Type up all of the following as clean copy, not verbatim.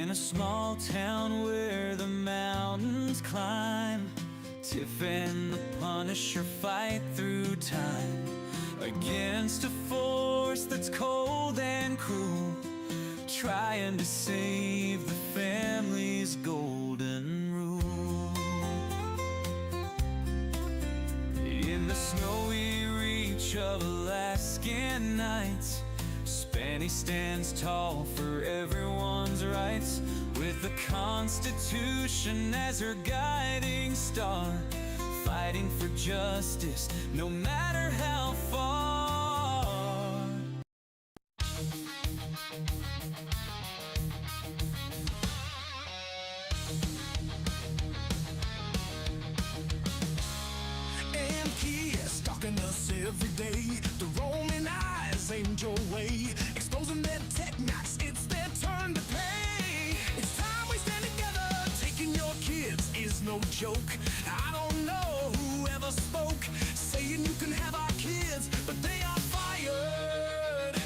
In a small town where the mountains climb, Tiff and the Punisher fight through time against a force that's cold and cruel, trying to save the family's golden rule. In the snowy reach of Alaskan nights, Spanny stands tall for everyone's rights, with the Constitution as her guiding star, fighting for justice no matter how far. MPS stalking us every day. The Roman eyes aimed your way, exposing their tech knocks. It's their turn to pay. It's time we stand together. Taking your kids is no joke. I don't know who ever spoke, saying you can have our kids, but they are fired.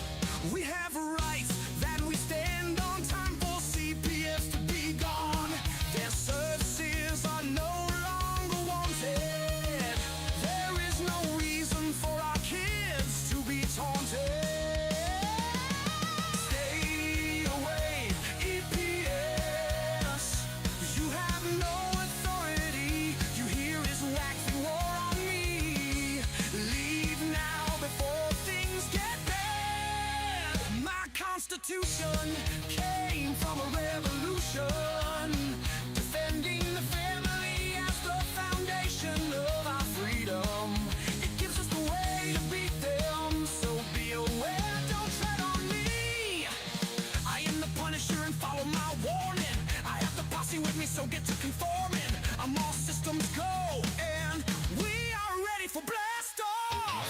We have rights that we stand on. Time for CPS to be gone. Their services are no longer wanted. There is no reason for our kids to be taunted. Stay away, EPS. You have no authority. You hear is waxing war on me. Leave now before things get bad. My Constitution came from a revolution, defending the family as the foundation of our freedom. It gives us the way to beat them, so be aware, don't tread on me. I am the Punisher and follow my warning. I have the posse with me, so get to conforming. I'm all systems go, and we are ready for blast off.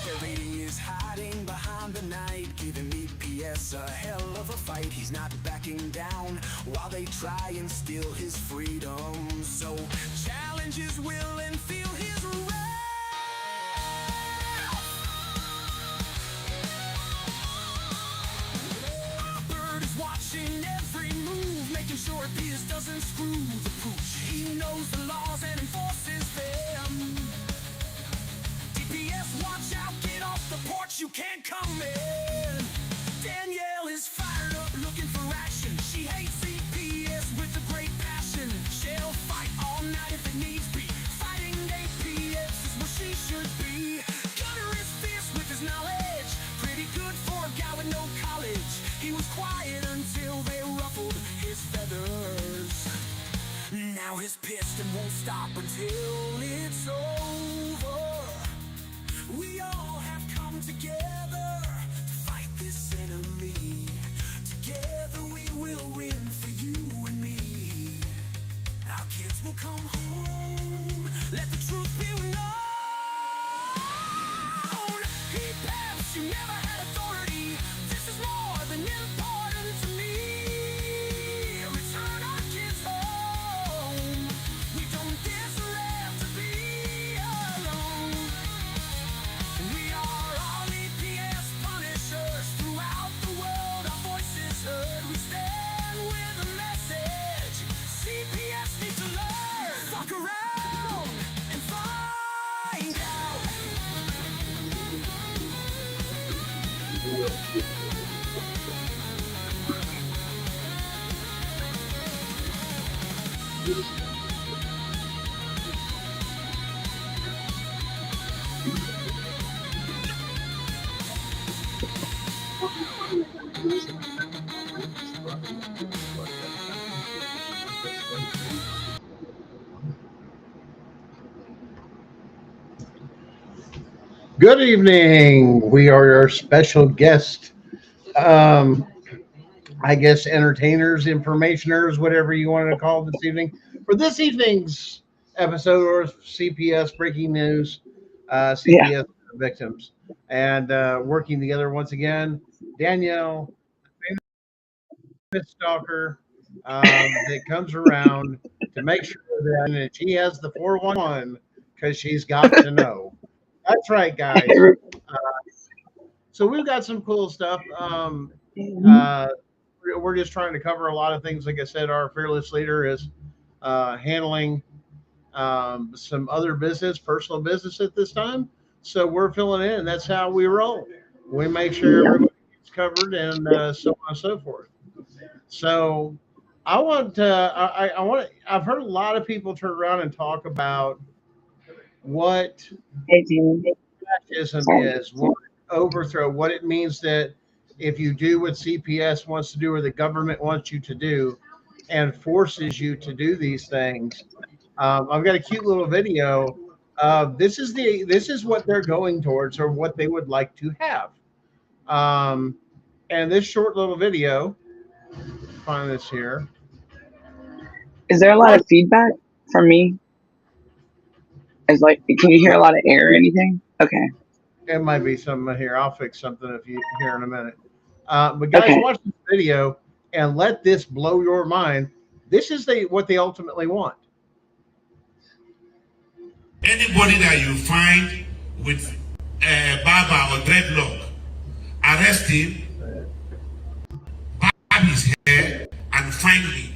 Their rating is hiding behind the night, giving EPS a hell of a fight. He's not backing down while they try and steal his freedom. So challenge his will and feel his wrath. Bird is watching every move, making sure Peters doesn't screw the pooch. He knows the laws and enforces them. DPS, watch out, get off the porch, you can't come in. Danielle is fired up, looking for action. She hates CPS with a great passion. She'll fight all night if it needs be. Fighting APS is where she should be. Gunner is fierce with his knowledge, pretty good for a guy with no college. He was quiet until they ruffled his feathers. Now he's pissed and won't stop until it's over. We all have come together to fight this enemy. Together we will win for you and me. Our kids will come home. Let the truth be known. He passed, you never had authority. This is more than important to me. Return our kids home. We don't deserve to be alone. We are all EPS Punishers throughout the world. Our voices heard. We stand with a message. CPS needs to learn. Fuck around and find out. Good evening. We are your special guest, I guess, entertainers, informationers, whatever you want to call this evening. For this evening's episode of CPS Breaking News, CPS Victims, and working together once again, Danielle, office stalker that comes around to make sure that she has the 411 because she's got to know. That's right, guys. So we've got some cool stuff. We're just trying to cover a lot of things. Like I said, our fearless leader is handling some other business, personal business at this time. So we're filling in, and that's how we roll. We make sure everybody gets covered, and so on and so forth. So I want I want I've heard a lot of people turn around and talk about what fascism is, what overthrow, what it means that if you do what CPS wants to do or the government wants you to do and forces you to do these things. I've got a cute little video. This is what they're going towards or what they would like to have. And this short little video, find this here. Is there a lot of feedback from me? Is like, can you hear a lot of air or anything? Okay. It might be something here. I'll fix something if you hear in a minute. But guys, watch this video and let this blow your mind. This is what they ultimately want. Anybody that you find with barber or dreadlock, arrest him, barb his hair, and find me.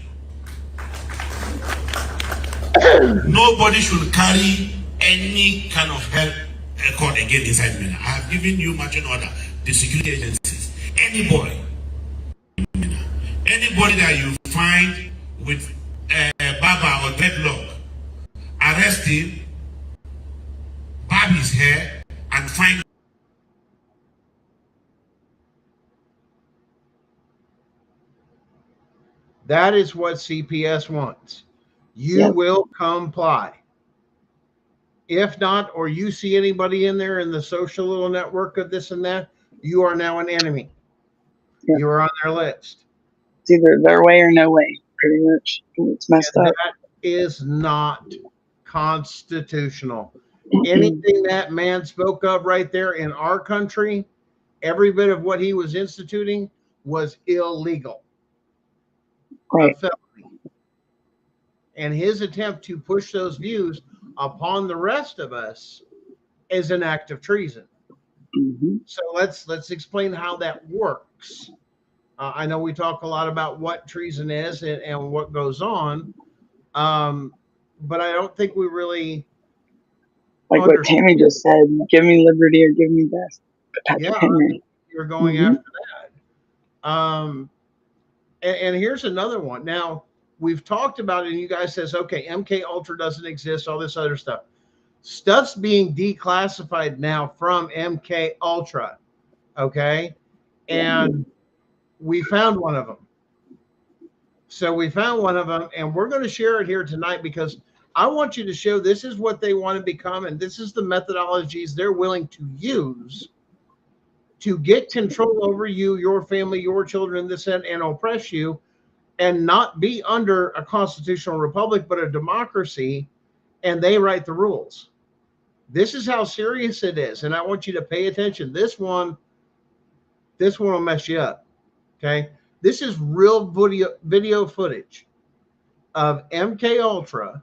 Nobody should carry any kind of help record again inside Mina. I have given you marching order, the security agencies. Anybody that you find with barber or dreadlock, arrest him, barb his hair, and find. That is what CPS wants. You will comply. If not, or you see anybody in there in the social little network of this and that, you are now an enemy. You are on their list. It's either their way or no way, pretty much. It's messed up. That is not constitutional. Anything that man spoke of right there in our country, every bit of what he was instituting was illegal. Right. A felony. And his attempt to push those views upon the rest of us is an act of treason. So let's explain how that works. I know we talk a lot about what treason is and what goes on, but I don't think we really like what Tammy just said. Give me liberty or give me death. Patrick Henry. You're going after that. And here's another one. Now, we've talked about it, and you guys says, okay, MK Ultra doesn't exist, all this other stuff. Stuff's being declassified now from MK Ultra, okay? And we found one of them. So we found one of them, and we're going to share it here tonight because I want you to show this is what they want to become, and this is the methodologies they're willing to use to get control over you, your family, your children, this and oppress you, and not be under a constitutional republic, but a democracy, and they write the rules. This is how serious it is, and I want you to pay attention. This one will mess you up, okay? This is real video footage of MK Ultra,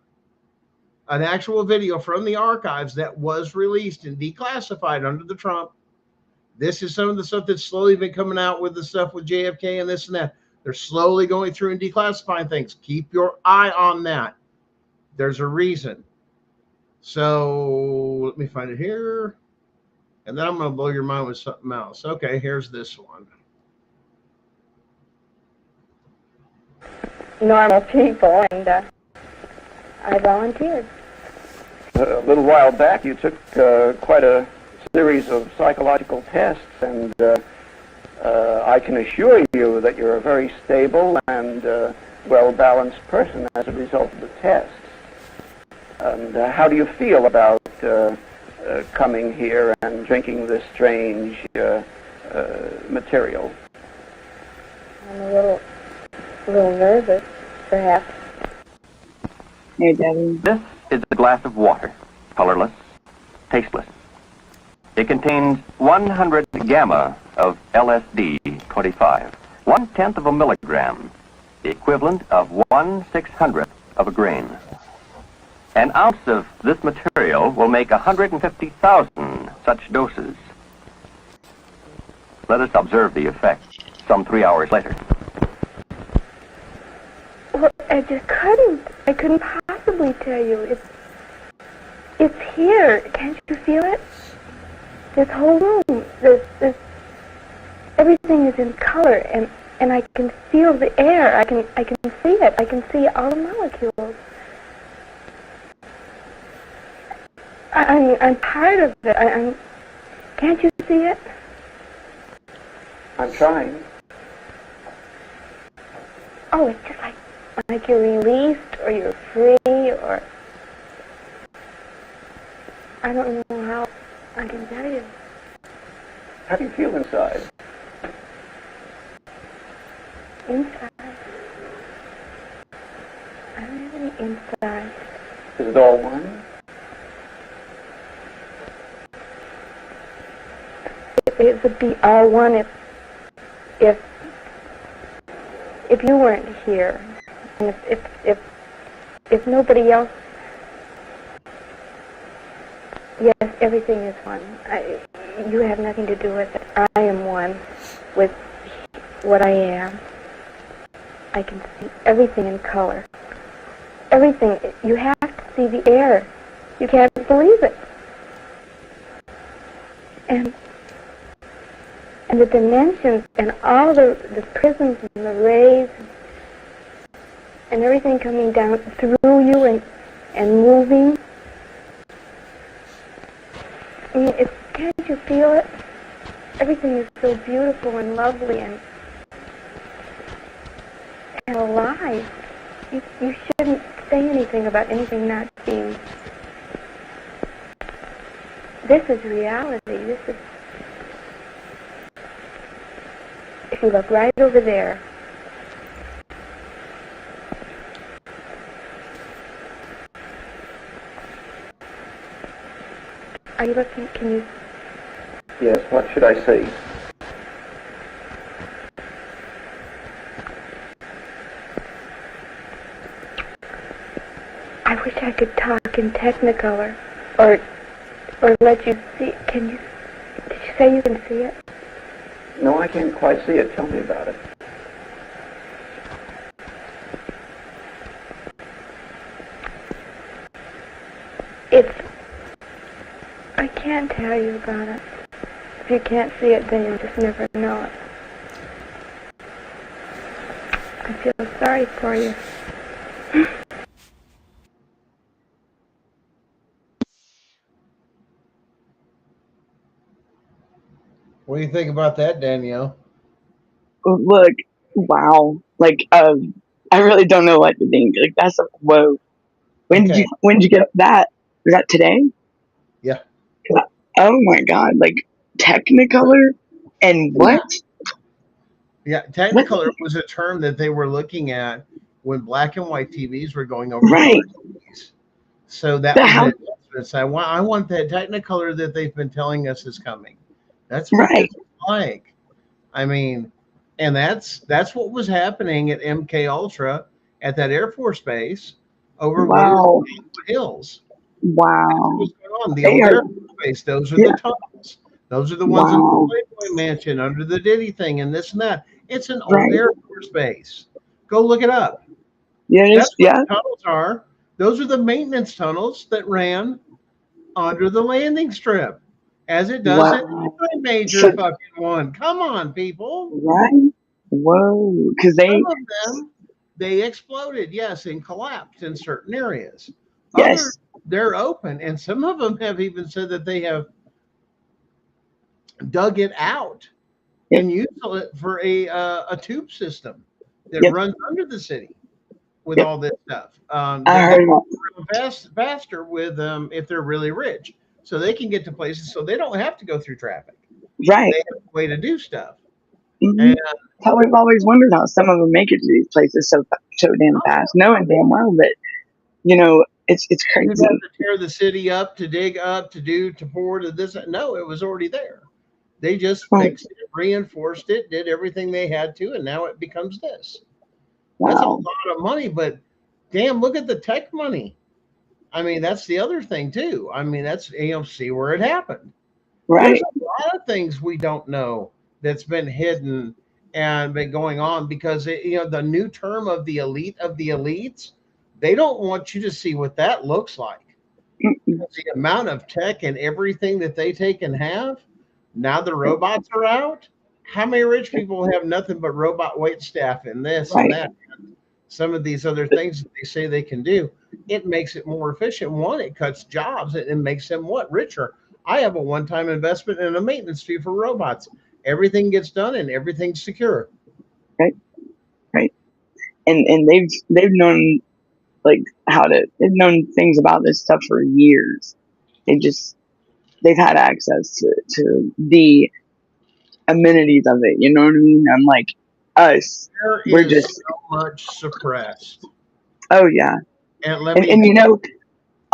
an actual video from the archives that was released and declassified under the Trump. This is some of the stuff that's slowly been coming out with the stuff with JFK and this and that. They're slowly going through and declassifying things. Keep your eye on that. There's a reason. So let me find it here. And then I'm going to blow your mind with something else. Okay, here's this one. Normal people, and I volunteered. A little while back, you took quite a series of psychological tests, and I can assure you that you're a very stable and well-balanced person as a result of the tests. And how do you feel about coming here and drinking this strange material? I'm a little nervous, perhaps. Hey, Daddy. This is a glass of water, colorless, tasteless. It contains 100 gamma of LSD-25, 1/10 of a milligram, the equivalent of 1/600th of a grain. An ounce of this material will make 150,000 such doses. Let us observe the effect some 3 hours later. Well, I just couldn't. I couldn't possibly tell you. It's here. Can't you feel it? This whole room, this everything is in color, and I can feel the air. I can see it. I can see all the molecules. I'm tired of it. Can't you see it? I'm trying. Oh, it's just like you're released, or you're free, or I don't know how I can tell you. How do you feel inside? Inside. I don't have any inside. Is it all one? It would be all one if you weren't here, and if nobody else. Yes, everything is one. You have nothing to do with it. I am one with what I am. I can see everything in color. Everything. You have to see the air. You can't believe it. And the dimensions and all the prisms and the rays and everything coming down through you and moving. I mean, can't you feel it? Everything is so beautiful and lovely and alive. You shouldn't say anything about anything not being. This is reality. This is. If you look right over there, are you looking? Can you? Yes, what should I see? I wish I could talk in Technicolor, or let you see. Can you? Did you say you can see it? No, I can't quite see it. Tell me about it. I can't tell you about it. If you can't see it, then you'll just never know it. I feel sorry for you. What do you think about that, Danielle? Look, wow. Like, I really don't know what to think. Like, that's whoa. When did you get that? Was that today? Yeah. Oh my God! Like Technicolor and what? Yeah, Technicolor was a term that they were looking at when black and white TVs were going over. Right. So that was it. So I want that Technicolor that they've been telling us is coming. That's what it's like. I mean, and that's what was happening at MK Ultra at that Air Force Base over Williams Hills. Wow. What's going on? The old Air Force Base. Those are the tunnels. Those are the ones in the Playboy Mansion under the Diddy thing and this and that. It's an old Air Force Base. Go look it up. That's what the tunnels are. Those are the maintenance tunnels that ran under the landing strip, as it does at every major fucking one. Come on, people. Right? Whoa. Because some of them, they exploded, yes, and collapsed in certain areas. Others, they're open, and some of them have even said that they have dug it out and used it for a tube system that runs under the city with all this stuff. I heard faster with if they're really rich, so they can get to places so they don't have to go through traffic. Right. They have a way to do stuff. Mm-hmm. And how we've always wondered how some of them make it to these places so damn fast, knowing damn well that it's crazy. You have to tear the city up to dig up to pour to this. No, it was already there. They just Right. fixed it, reinforced it, did everything they had to, and now it becomes this. That's a Wow. lot of money, but damn, look at the tech money. I mean, that's the other thing too. I mean, that's see where it happened. There's Right. a lot of things we don't know that's been hidden and been going on because the new term of the elite of the elites, they don't want you to see what that looks like. Mm-mm. The amount of tech and everything that they take and have. Now the robots are out. How many rich people have nothing but robot wait staff and this and Right. that? Some of these other things that they say they can do. It makes it more efficient. One, it cuts jobs and it makes them what? Richer. I have a one-time investment and a maintenance fee for robots. Everything gets done and everything's secure. Right. Right. And they've known like they've known things about this stuff for years. They've had access to the amenities of it. You know what I mean? Unlike us, There we're is just so much suppressed. oh yeah. And let And me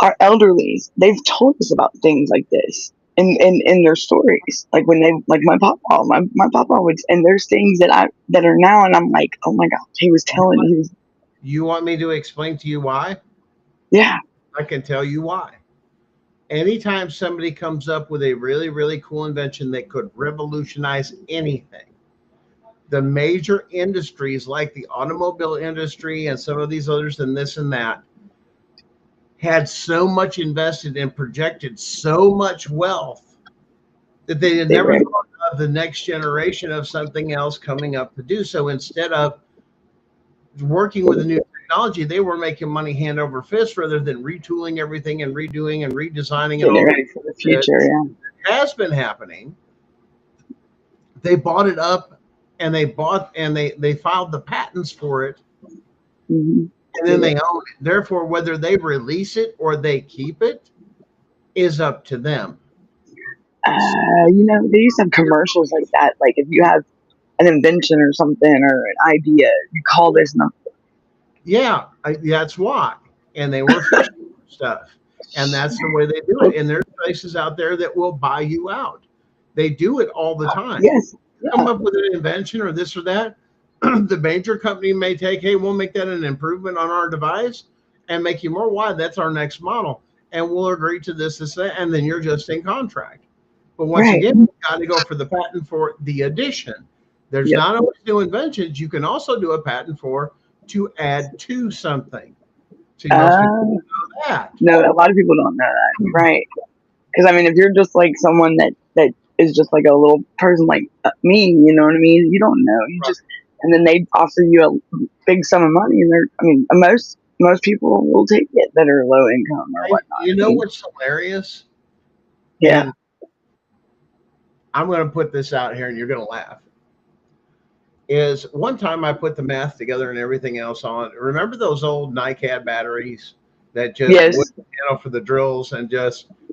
our elderlies, they've told us about things like this in their stories. Like when my papa would, and there's things that are now, and I'm like, oh my god, he was you want me to explain to you why? yeah, I can tell you why. Anytime somebody comes up with a really, really cool invention that could revolutionize anything, the major industries like the automobile industry and some of these others and this and that had so much invested and projected so much wealth that they had never thought of the next generation of something else coming up to do. So instead of working with the new technology, they were making money hand over fist rather than retooling everything and redoing and redesigning and all ready for the future. Yeah, has been happening. They bought it up and they filed the patents for it, mm-hmm. and then they own it. Therefore, whether they release it or they keep it is up to them. They used to have commercials like that. Like if you have an invention or something or an idea, you call this number. Yeah, that's why. And they were fishing stuff, and that's the way they do it. And there's places out there that will buy you out. They do it all the time. Yes. Come up with an invention or this or that. The major company may take, hey, we'll make that an improvement on our device and make you more wide. That's our next model. And we'll agree to this, that, and then you're just in contract. But once again, you got to go for the patent for the addition. There's not always new inventions. You can also do a patent for to add to something. So most people don't know that. No, a lot of people don't know that. Right. Because, I mean, if you're just like someone that is just like a little person like me, you know what I mean? You don't know. You just, and then they offer you a big sum of money. And most people will take it that are low income or whatnot. You know what's hilarious? Yeah. And I'm going to put this out here and you're going to laugh. Is one time I put the math together and everything else on. Remember those old NiCad batteries that just went for the drills and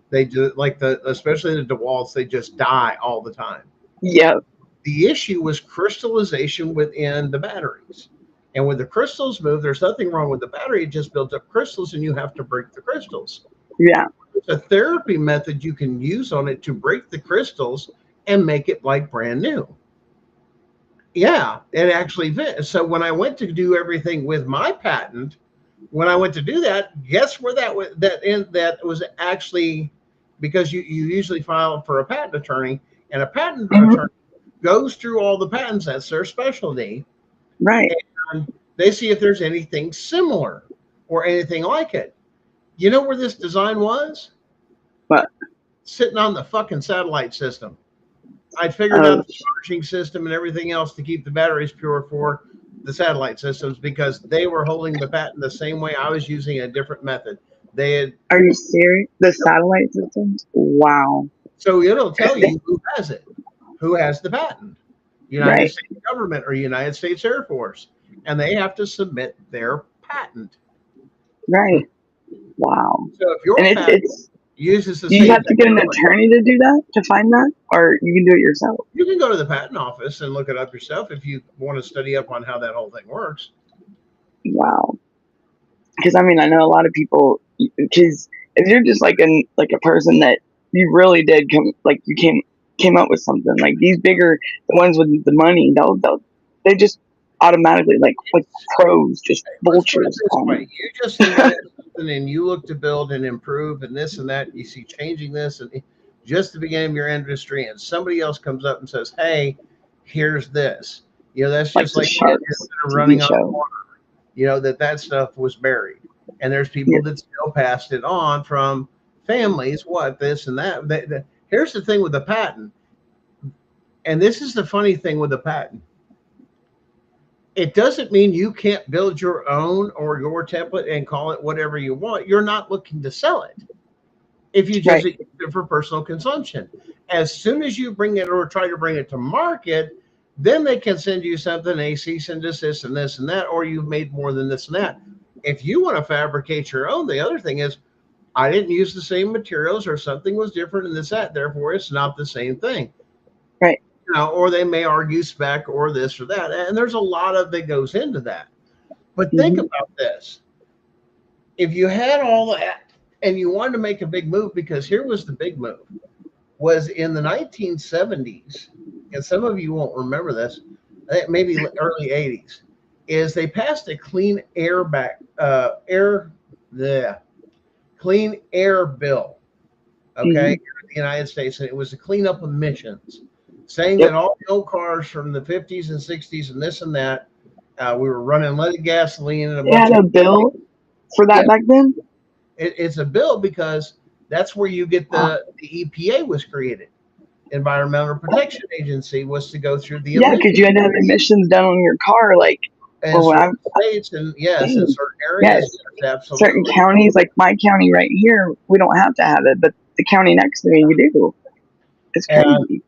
they just like especially the DeWalt's, they just die all the time. Yeah. The issue was crystallization within the batteries. And when the crystals move, there's nothing wrong with the battery. It just builds up crystals and you have to break the crystals. Yeah. It's a therapy method you can use on it to break the crystals and make it like brand new. Yeah, it actually fits. So when I went to do everything with my patent, when I went to do that, guess where that was actually, because you usually file for a patent attorney, and a patent attorney goes through all the patents. That's their specialty. Right. And they see if there's anything similar or anything like it. You know where this design was? What? Sitting on the fucking satellite system. I'd figured out the charging system and everything else to keep the batteries pure for the satellite systems because they were holding the patent the same way. I was using a different method. They had. Are you serious? The satellite systems? Wow. So it'll tell you who has it, who has the patent. United States government or United States Air Force. And they have to submit their patent. Right. Wow. So if your patent uses the same, you have to get an attorney to do that, to find that, or you can do it yourself. You can go to the patent office and look it up yourself if you want to study up on how that whole thing works. Wow. Because I mean, I know a lot of people. Because if you're just like a person that you really did come, like you came came up with something like these bigger, the ones with the money, they just automatically, like with crows, just Let's put it vultures this on way. them. You just invented something and you look to build and improve and this and that. You see changing this and just the beginning of your industry, and somebody else comes up and says, "Hey, here's this." You know, that's Like just the like Sharks running TV on show. water. You know, that stuff was buried, and there's people Yeah. that still passed it on from families. What this and that. Here's the thing with the patent, and this is the funny thing with the patent. It doesn't mean you can't build your own or your template and call it whatever you want. You're not looking to sell it. If you just Right. use it for personal consumption, as soon as you bring it or try to bring it to market, then they can send you something, a cease and desist and this and that, or you've made more than this and that. If you want to fabricate your own, the other thing is, I didn't use the same materials or something was different in this, that, therefore it's not the same thing. Right. You know, or they may argue spec or this or that. And there's a lot of that goes into that. But think about this. If you had all that and you wanted to make a big move, because here was the big move, was in the 1970s, and some of you won't remember this, maybe early 80s, is they passed a clean air clean air bill, okay, in the United States, and it was to clean up emissions, saying that all the old cars from the 50s and 60s and this and that, we were running leaded gasoline and a They bunch had a of bill for that back then. it's a bill because that's where you get the EPA was created. Environmental Protection Agency was to go through the Yeah, because you had to have emissions done on your car, like and well, when certain states and yes, in certain areas, yes, absolutely. certain counties, like my county right here, we don't have to have it, but the county next to me, you do. It's crazy. And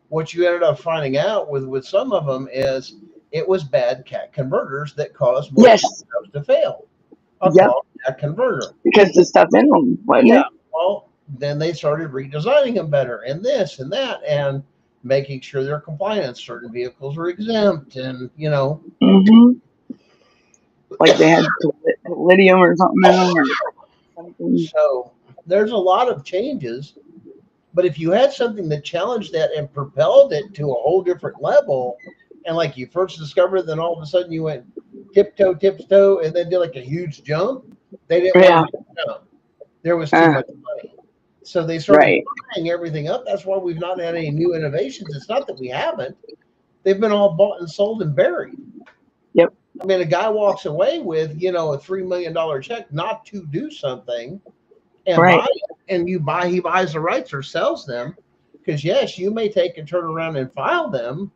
what you ended up finding out with some of them is it was bad cat converters that caused most stuff to fail. A cat converter. Because the stuff in them, wasn't it? Well, then they started redesigning them better and this and that and making sure they're compliant. Certain vehicles were exempt and, you know. Like they had lithium or something in them or something. So there's a lot of changes. But if you had something that challenged that and propelled it to a whole different level, and like you first discovered, then all of a sudden you went tiptoe, and then did like a huge jump, they didn't want to jump. There was too much money. So they started buying everything up. That's why we've not had any new innovations. It's not that we haven't. They've been all bought and sold and buried. Yep. I mean, a guy walks away with, you know, a $3 million check not to do something and buy it, and he buys the rights or sells them. Because yes, you may take and turn around and file them.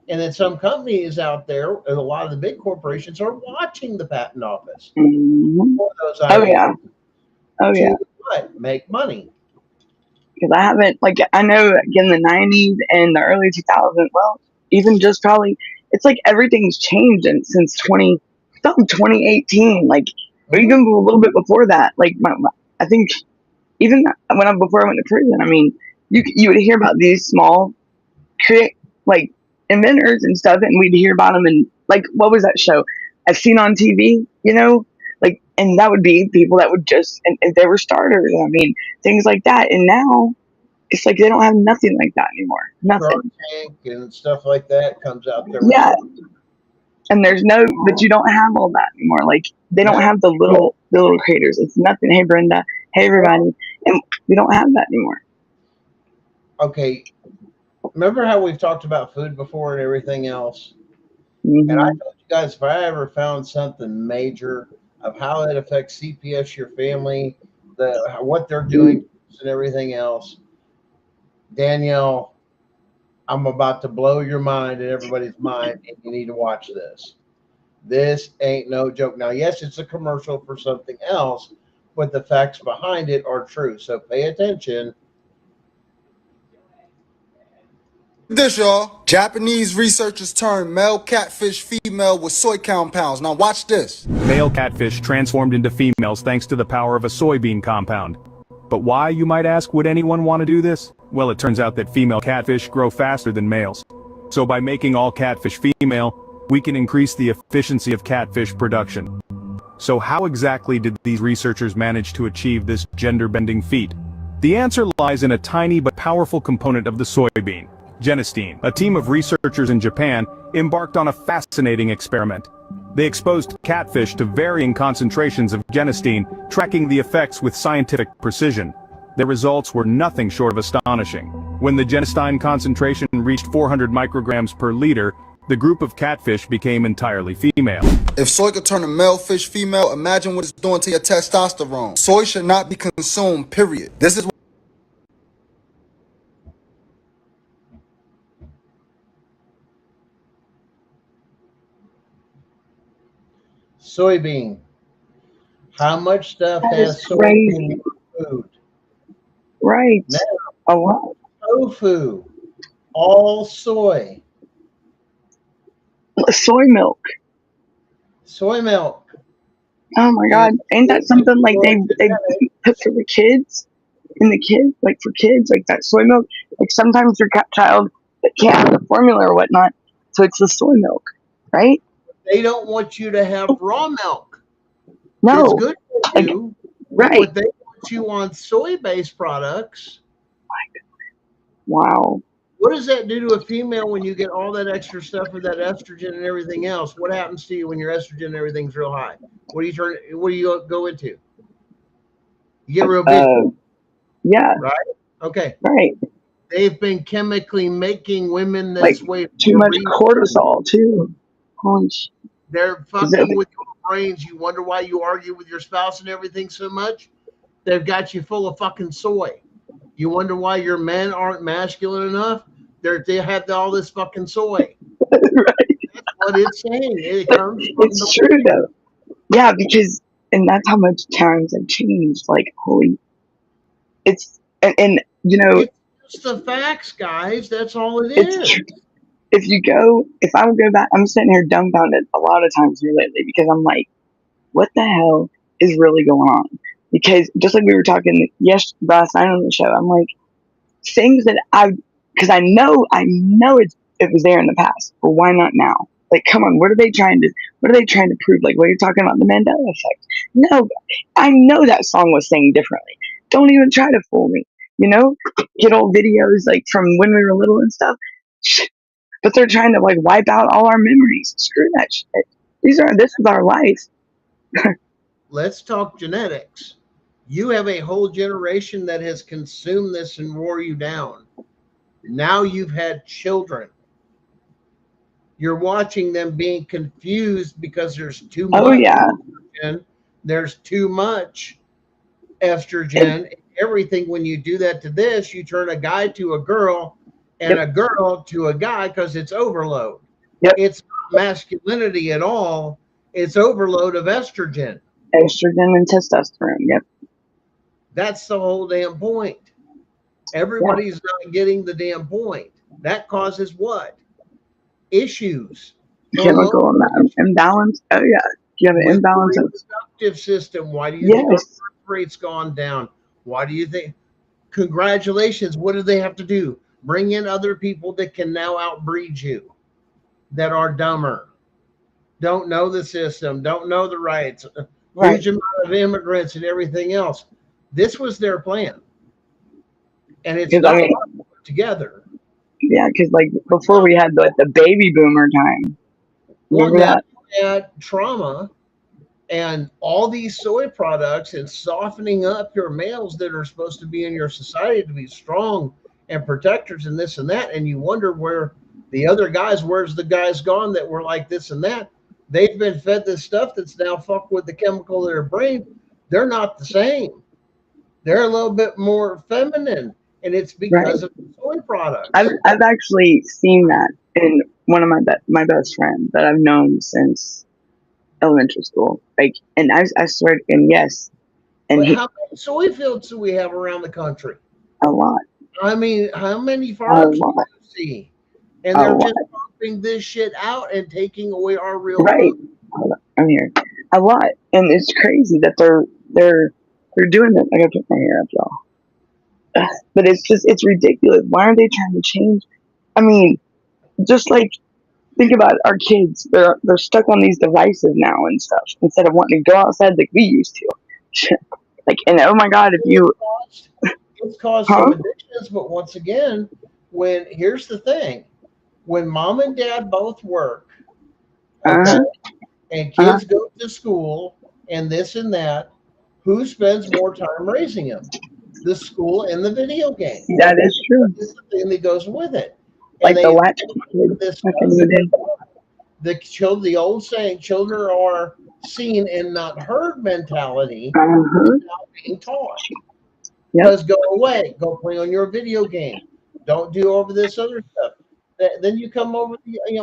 And then some companies out there, and a lot of the big corporations are watching the patent office. For those ideas. What? Make money. Because I haven't, like, I know in the 90s and the early 2000s, well, even just probably, it's like everything's changed since 2018. Like, or even a little bit before that. Like, I think even before I went to prison, I mean, you would hear about these small, like, inventors and stuff, and we'd hear about them in, like, what was that show I've seen on TV, you know? Like, and that would be people that would just, and they were starters. I mean, things like that. And now it's like they don't have nothing like that anymore. Nothing. Tank and stuff like that comes out there. Yeah. And there's but you don't have all that anymore. Like, they don't have the little creators. It's nothing. Hey, Brenda. Hey, everybody. And we don't have that anymore. Okay. Remember how we've talked about food before and everything else? And I told you guys, if I ever found something major of how it affects CPS, your family, what they're doing and everything else, Danielle, I'm about to blow your mind and everybody's mind, and you need to watch this. This ain't no joke. Now, yes, it's a commercial for something else, but the facts behind it are true. So pay attention. This, y'all. Japanese researchers turned male catfish female with soy compounds. Now watch this. Male catfish transformed into females thanks to the power of a soybean compound. But why, you might ask, would anyone want to do this? Well, it turns out that female catfish grow faster than males. So by making all catfish female, we can increase the efficiency of catfish production. So how exactly did these researchers manage to achieve this gender-bending feat? The answer lies in a tiny but powerful component of the soybean, genistein. A team of researchers in Japan embarked on a fascinating experiment. They exposed catfish to varying concentrations of genistein, tracking the effects with scientific precision. Their results were nothing short of astonishing. When the genistein concentration reached 400 micrograms per liter, the group of catfish became entirely female. If soy could turn a male fish female, imagine what it's doing to your testosterone. Soy should not be consumed, period. This is Soybean. How much stuff That has is soybean crazy. food? Right. Now, A lot. tofu, all soy. Soy milk. Soy milk. Oh my God. Ain't that something like they put for the kids? In the kids, like for kids, like that soy milk. Like sometimes your child can't have the formula or whatnot, so it's the soy milk, right? They don't want you to have raw milk. No. It's good for Like, you. right. But they want you on soy-based products. Wow. What does that do to a female when you get all that extra stuff with that estrogen and everything else? What happens to you when your estrogen and everything's real high? What do you go into? You get real big. Yeah. Right? Okay. Right. They've been chemically making women this Like way. too much cortisol too. Holy shit. They're fucking with your brains. You wonder why you argue with your spouse and everything so much? They've got you full of fucking soy. You wonder why your men aren't masculine enough? They have all this fucking soy. Right. That's what it's saying. It comes from It's true though. Yeah, because and that's how much times have changed. Like holy, it's and you know it's just the facts, guys. That's all it it's is. true. If I would go back, I'm sitting here dumbfounded a lot of times here lately because I'm like, what the hell is really going on? Because just like we were talking last night on the show, I'm like, things that because I know it was there in the past, but why not now? Like, come on, what are they trying to prove? Like, what you're talking about, the Mandela effect? No, I know that song was saying differently. Don't even try to fool me. You know, get old videos like from when we were little and stuff. But they're trying to like wipe out all our memories. Screw that shit. This is our life. Let's talk genetics. You have a whole generation that has consumed this and wore you down. Now you've had children. You're watching them being confused because there's too much. Oh yeah. Estrogen. There's too much estrogen. Everything, when you do that to this, you turn a guy to a girl and a girl to a guy because it's overload. Yep. It's not masculinity at all. It's overload of estrogen. Estrogen and testosterone. Yep. That's the whole damn point. Everybody's not getting the damn point. That causes what? Issues. Chemical imbalance. Oh yeah. You have an imbalance of reproductive system. Why do you think our birth rate's gone down? Why do you think? Congratulations. What do they have to do? Bring in other people that can now outbreed you, that are dumber, don't know the system, don't know the rights, huge amount of immigrants and everything else. This was their plan, and it's not put together. Yeah, because like before we had the baby boomer time. Well, now we had trauma and all these soy products and softening up your males that are supposed to be in your society to be strong and protectors and this and that. And you wonder where the other guys, where's the guys gone that were like this and that? They've been fed this stuff that's now fucked with the chemical in their brain. They're not the same. They're a little bit more feminine, and it's because of the soy products. I've actually seen that in one of my best friends that I've known since elementary school. Like, and I swear, and yes, and how many soy fields do we have around the country? A lot. I mean, how many farms do you see? And they're just pumping this shit out and taking away our real food. I'm here. A lot, and it's crazy that they're doing that. I gotta put my hair up, y'all. But it's ridiculous. Why aren't they trying to change? I mean, just like think about our kids. They're stuck on these devices now and stuff instead of wanting to go outside like we used to. Like, and oh my God, it's caused Huh? some addictions, but once again, here's the thing, when mom and dad both work, okay, Uh-huh. and Uh-huh. kids go to school and this and that, who spends more time raising them? The school and the video game. That is true. That's the thing that goes with it. And Like the they latchkey kid this back in the day. the old saying, children are seen and not heard mentality Uh-huh. is now being taught. Yep. Because go away, go play on your video game. Don't do over this other stuff. Then you come over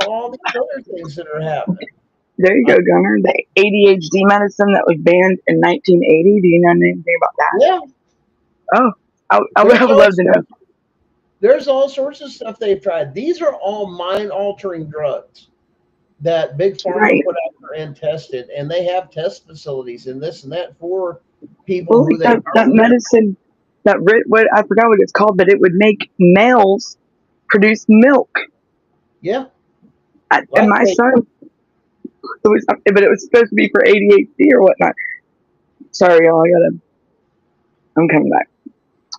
all these other things that are happening. There you go, Gunner. The ADHD medicine that was banned in 1980. Do you know anything about that? Yeah. Oh, I There's would love to know. There's all sorts of stuff they've tried. These are all mind-altering drugs that Big Pharma Right. put out there and tested, and they have test facilities and this and that for people Well, who they that medicine, what I forgot what it's called, but it would make males produce milk. Yeah. And my son, but it was supposed to be for ADHD or whatnot. Sorry, y'all. I'm coming back.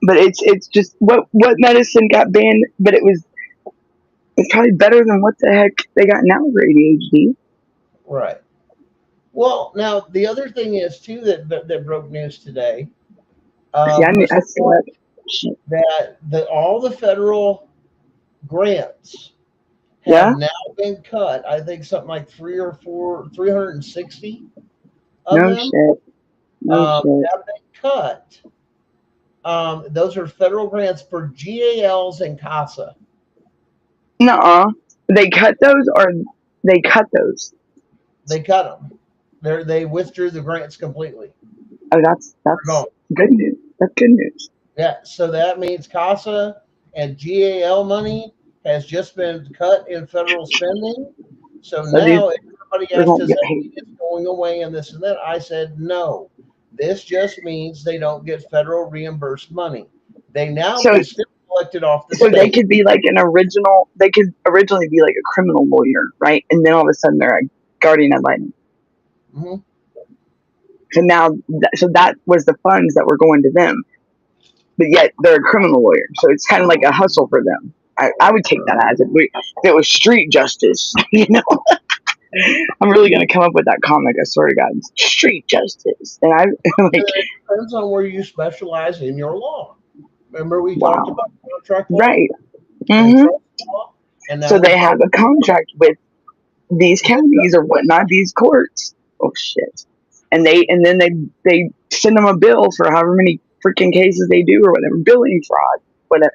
But it's just what medicine got banned, but it's probably better than what the heck they got now for ADHD. Right. Well, now the other thing is too that broke news today. Yeah, I slept. That all the federal grants have now been cut. I think something like 360 of No them shit. No shit. have been cut. Those are federal grants for GALs and CASA. Nuh-uh. They cut those, or they cut those? They cut them. They withdrew the grants completely. Oh, that's good news. That's good news. Yeah, so that means CASA and GAL money has just been cut in federal spending. So now everybody asks us it's going away and this and that. I said no. This just means they don't get federal reimbursed money. They now can still collect it off the state. They could be like they could originally be like a criminal lawyer, right? And then all of a sudden they're a guardian ad litem. Mm-hmm. So now, that was the funds that were going to them. But yet they're a criminal lawyer. So it's kind of like a hustle for them. I would take that as if it was street justice, you know? I'm really going to come up with that comic, I swear to God. Street justice. And it depends on where you specialize in your law. Remember we talked about contract law? Right. Mm-hmm. And so they have a contract with these counties or whatnot, these courts. Oh shit. And then they send them a bill for however many freaking cases they do or whatever, billing fraud, whatever.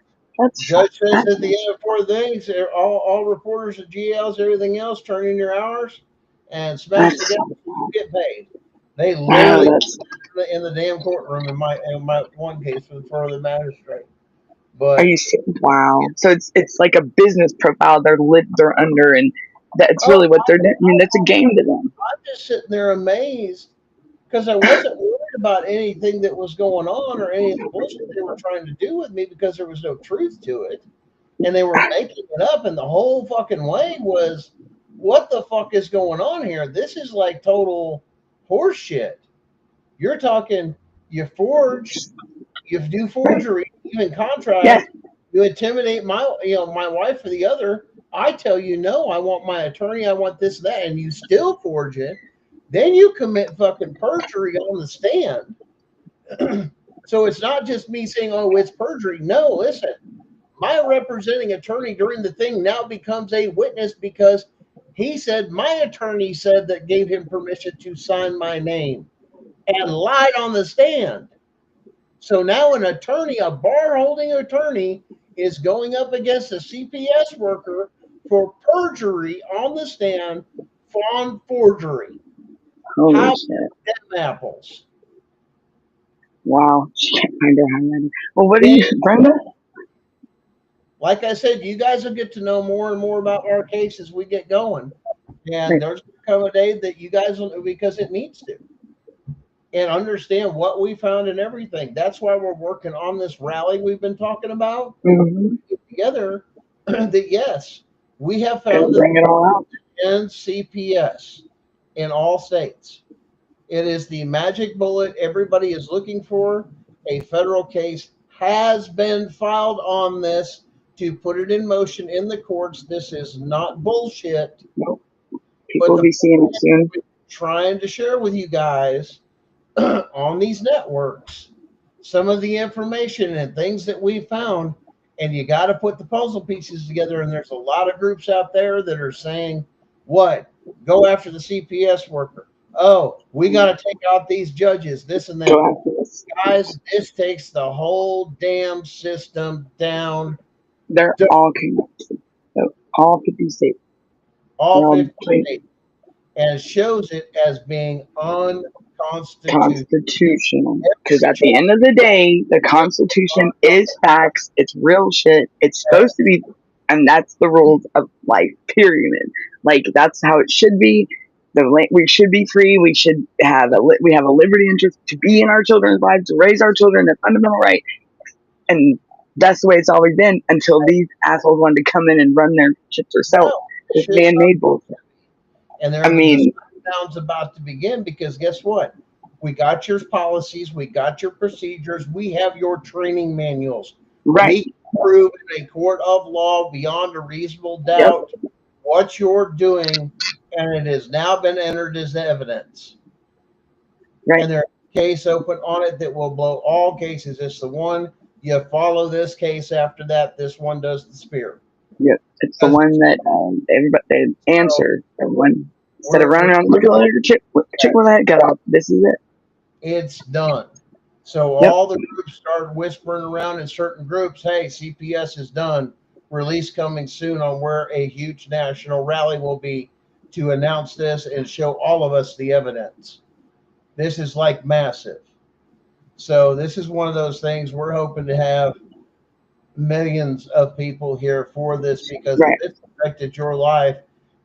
Judge says at the end of 4 days, all reporters of GLs, everything else, turn in your hours and smash together, you get paid. They literally in the damn courtroom in my one case for the magistrate. But are you serious? Wow. So it's like a business profile they're under, and that's really what they're doing. I mean, that's a game to them. I'm just sitting there amazed because I wasn't worried about anything that was going on or any of the bullshit they were trying to do with me because there was no truth to it. And they were making it up, and the whole fucking way was, what the fuck is going on here? This is like total horseshit. You're talking, you do forgery, even contract, you intimidate my wife or the other. I tell you, no, I want my attorney, I want this, that, and you still forge it. Then you commit fucking perjury on the stand. So it's not just me saying, oh, it's perjury. No, listen, my representing attorney during the thing now becomes a witness because he said my attorney said that gave him permission to sign my name and lied on the stand. So now an attorney, a bar holding attorney, is going up against a CPS worker for perjury on the stand on forgery. Holy How shit. Them apples. Wow. She can't find her highlighter. Well, what do you, Brenda? Like I said, you guys will get to know more and more about our case as we get going. And there's going to come a day that you guys will, because it needs to, and understand what we found and everything. That's why we're working on this rally we've been talking about together. That yes, we have found bring it all out. NCPS in all states. It is the magic bullet everybody is looking for, a federal case. has been filed on this to put it in motion in the courts. This is not bullshit. Nope. People will be seeing it soon. Trying to share with you guys on these networks some of the information and things that we found, and you got to put the puzzle pieces together. And there's a lot of groups out there that are saying, what? Go after the CPS worker. Oh, we got to take out these judges, this and that. Guys, this takes the whole damn system down. They're all connected. So all 50 states. All 50 states. And shows it as being unconstitutional. Because at the end of the day, the Constitution is facts. It's real shit. It's supposed to be, and that's the rules of life, period. Like, that's how it should be. We should be free. We should have a liberty interest to be in our children's lives, to raise our children, a fundamental right. And that's the way it's always been until these assholes wanted to come in and run their shit themselves. This man-made bullshit. And the shutdown's about to begin, because guess what? We got your policies, we got your procedures, we have your training manuals. Right. We can prove in a court of law beyond a reasonable doubt what you're doing, and it has now been entered as evidence. Right. And there's a case open on it that will blow all cases. It's the one you follow this case after that. This one does the spear. Yep, it's the one that everybody answered. Everyone instead of running around looking at the chick with the head cut off. This is it. It's done. So all the groups started whispering around in certain groups, "Hey, CPS is done. Release coming soon on where a huge national rally will be to announce this and show all of us the evidence." This is like massive. So this is one of those things we're hoping to have millions of people here for this, because if it's affected your life,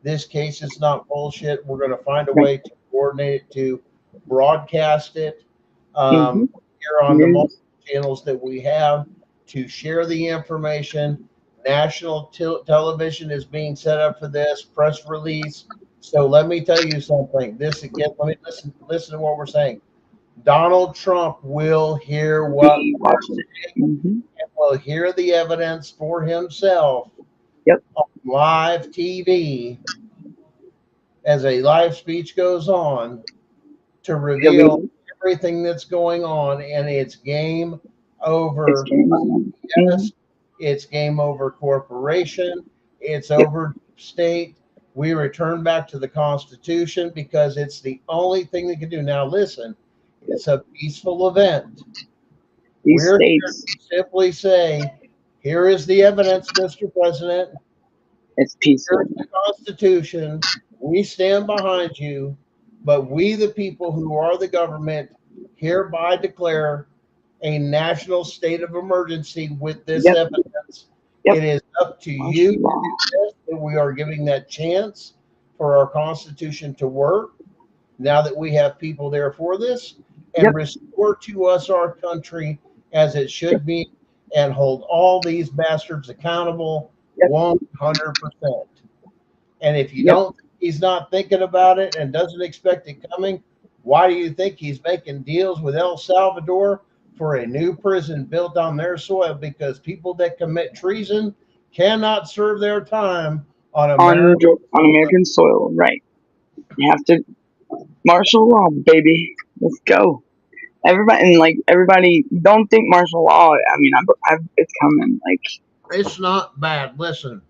this case is not bullshit. We're going to find a way to coordinate it, to broadcast it here on the multiple channels that we have, to share the information. National television is being set up for this, press release. So let me tell you something. This again, let me listen to what we're saying. Donald Trump will hear what we're saying, and will hear the evidence for himself on live TV as a live speech goes on to reveal everything that's going on, and it's game over. Yes, it's game over corporation. It's over state. We return back to the Constitution because it's the only thing that can do. Now, listen, it's a peaceful event. We're here to simply say, here is the evidence, Mr. President. It's peaceful. Here's the Constitution. We stand behind you, but we, the people who are the government, hereby declare a national state of emergency with this evidence. It is up to you to do this, and we are giving that chance for our Constitution to work now that we have people there for this, and restore to us our country as it should be, and hold all these bastards accountable 100%. And if you don't, he's not thinking about it and doesn't expect it coming, why do you think he's making deals with El Salvador for a new prison built on their soil? Because people that commit treason cannot serve their time on American soil. Right. You have to martial law, baby. Let's go. Everybody don't think martial law. I mean, it's coming. Like, it's not bad. Listen,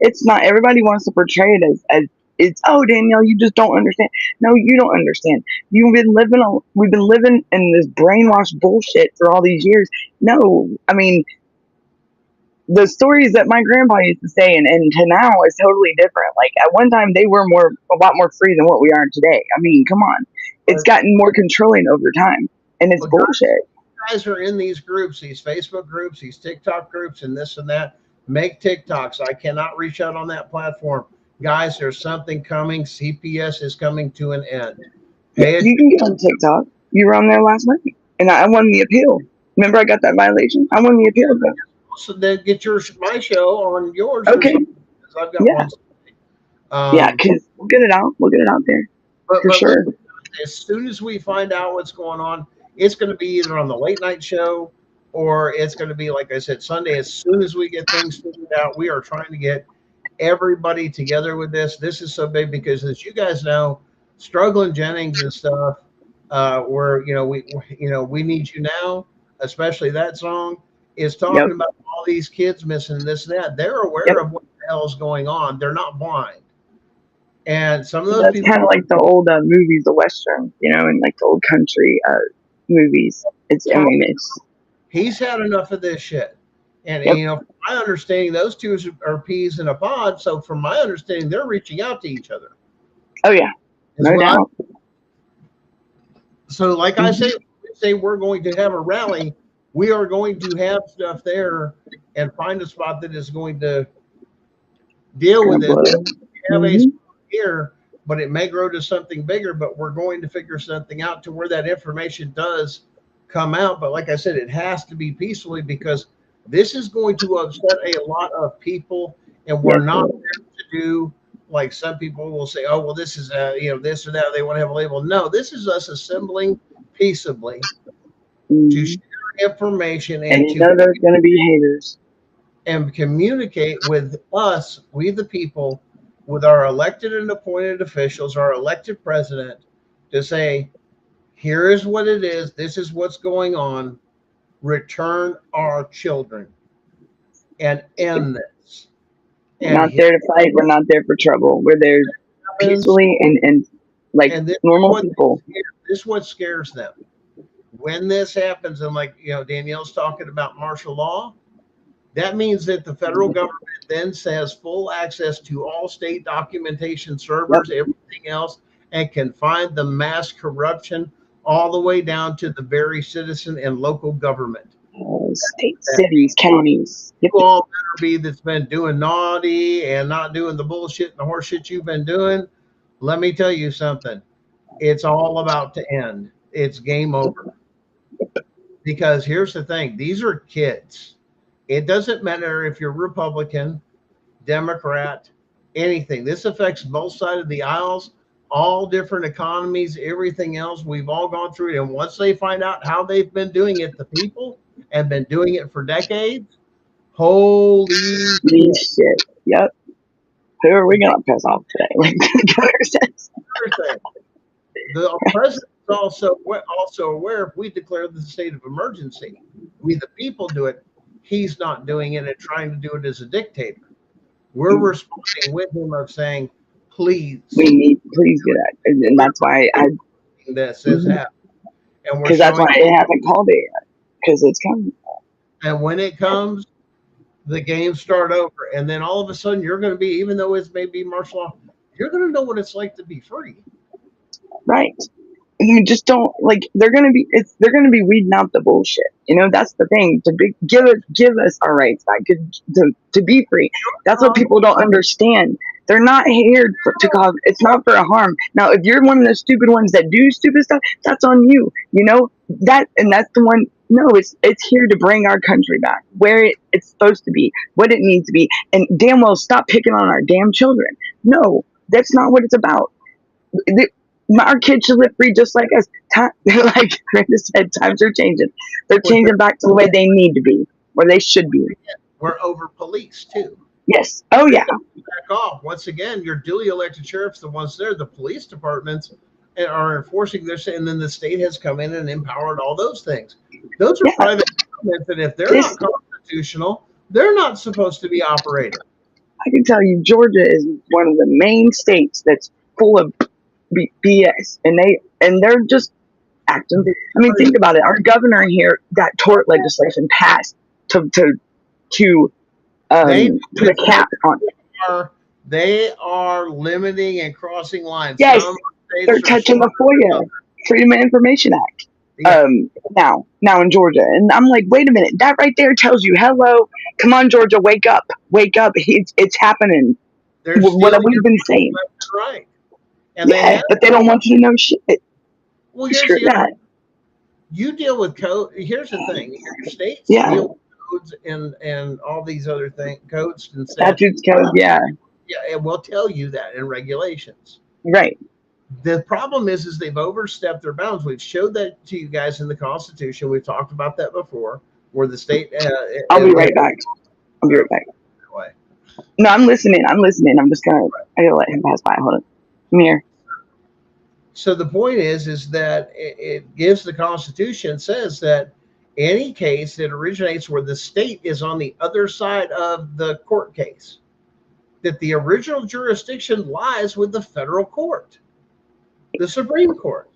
it's not. Everybody wants to portray it as it's, oh, Danielle, you just don't understand. No, you don't understand. We've been living in this brainwashed bullshit for all these years. No, I mean, the stories that my grandpa used to say and to now is totally different. Like, at one time they were a lot more free than what we are today. I mean, come on. It's gotten more controlling over time, and it's bullshit. Guys are in these groups, these Facebook groups, these TikTok groups, and this and that. Make TikToks. I cannot reach out on that platform. Guys, there's something coming. CPS is coming to an end. You can get on TikTok. You were on there last night, and I won the appeal. Remember, I got that violation. I won the appeal. So then get my show on yours. Okay. I've got one. Because we'll get it out. We'll get it out there for sure. As soon as we find out what's going on, it's going to be either on the late night show or it's going to be, like I said, Sunday. As soon as we get things figured out, we are trying to get everybody together with this. This is so big because, as you guys know, Struggling Jennings and stuff, where we need you now, especially that song, is talking about all these kids missing this and that. They're aware of what the hell is going on. They're not blind. And some of those That's people, kind of like the old movies, the Western, and like the old country movies. He's had enough of this shit. And, from my understanding, those two are peas in a pod. So from my understanding, they're reaching out to each other. Oh, yeah. No doubt. So like I say we're going to have a rally. We are going to have stuff there and find a spot that is going to deal with it. We have a spot here, but it may grow to something bigger, but we're going to figure something out to where that information does come out. But like I said, it has to be peacefully, because this is going to upset a lot of people, and we're not there to do like some people will say, oh, well, this is this or that, they want to have a label. No, this is us assembling peaceably to share information and there's going to be haters and communicate with us, we the people, with our elected and appointed officials, our elected president, to say, here is what it is. This is what's going on. Return our children and end this. We're not there to fight. We're not there for trouble. We're there peacefully and normal people. This is what scares them. When this happens, and like Danielle's talking about martial law, that means that the federal government then has full access to all state documentation servers, everything else, and can find the mass corruption all the way down to the very citizen and local government. States, cities, counties. You all better be that's been doing naughty and not doing the bullshit and the horse shit you've been doing. Let me tell you something. It's all about to end. It's game over. Because here's the thing. These are kids. It doesn't matter if you're Republican, Democrat, anything. This affects both sides of the aisles, all different economies, everything else. We've all gone through it. And once they find out how they've been doing it, the people, and been doing it for decades, holy shit. Yep. Who are we going to piss off today? Like the governor says. The president's also aware if we declare the state of emergency, we the people do it, he's not doing it and trying to do it as a dictator. We're responding with him of saying, please do that. And that's why this is happening. And because that's why they haven't called it yet. Because it's coming. And when it comes, the games start over. And then all of a sudden you're going to be, even though it may be martial law, you're going to know what it's like to be free. Right. And you just don't they're going to be weeding out the bullshit. That's the thing. Give us our rights back to be free. That's what people don't understand. They're not here to cause. It's not for a harm. Now, if you're one of the stupid ones that do stupid stuff, that's on you. That's the one. No, it's here to bring our country back where it's supposed to be, what it needs to be, and damn well stop picking on our damn children. No, that's not what it's about. Our kids should live free just like us. Like Brenda said, times are changing. They're changing back to the way they need to be, where they should be. We're over policed too. Yes. Oh yeah. Back off. Once again, your duly elected sheriffs, the ones there, the police departments are enforcing this, and then the state has come in and empowered all those things. Those are private governments, and if they're not constitutional, they're not supposed to be operating. I can tell you, Georgia is one of the main states that's full of BS, and they're just acting. I mean, think about it. Our governor here got tort legislation passed to put a cap on it. They are limiting and crossing lines. Yes, they're touching the FOIA, Freedom of Information Act. Yeah. Now in Georgia, and I'm like, wait a minute, that right there tells you, hello, come on, Georgia, wake up, it's happening. What have we been saying? Right. And but they don't want you to know shit. Well, you deal with code. Here's the thing: your states deal with codes and all these other things, codes and statutes, codes. Yeah, and we'll tell you that in regulations. Right. The problem is they've overstepped their bounds. We've showed that to you guys in the Constitution. We've talked about that before. where the state. I'll be right back. I'll be right back. Way. No, I'm listening. I'm just gonna. I gotta let him pass by. Hold on. Come here. So the point is that it gives the Constitution, says that any case that originates where the state is on the other side of the court case, that the original jurisdiction lies with the federal court, the Supreme Court.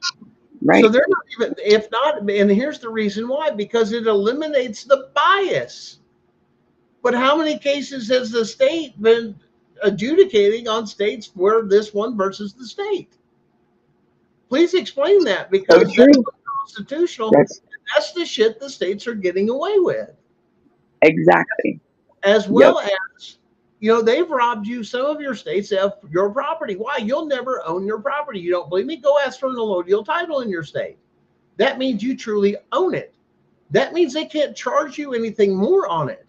Right. So they're not even, if not, and here's the reason why, because it eliminates the bias. But how many cases has the state been adjudicating on states where this one versus the state? Please explain that, because that's constitutional. That's the shit the states are getting away with. Exactly. As well as, they've robbed you, some of your states, of your property. Why? You'll never own your property. You don't believe me? Go ask for an allodial title in your state. That means you truly own it. That means they can't charge you anything more on it.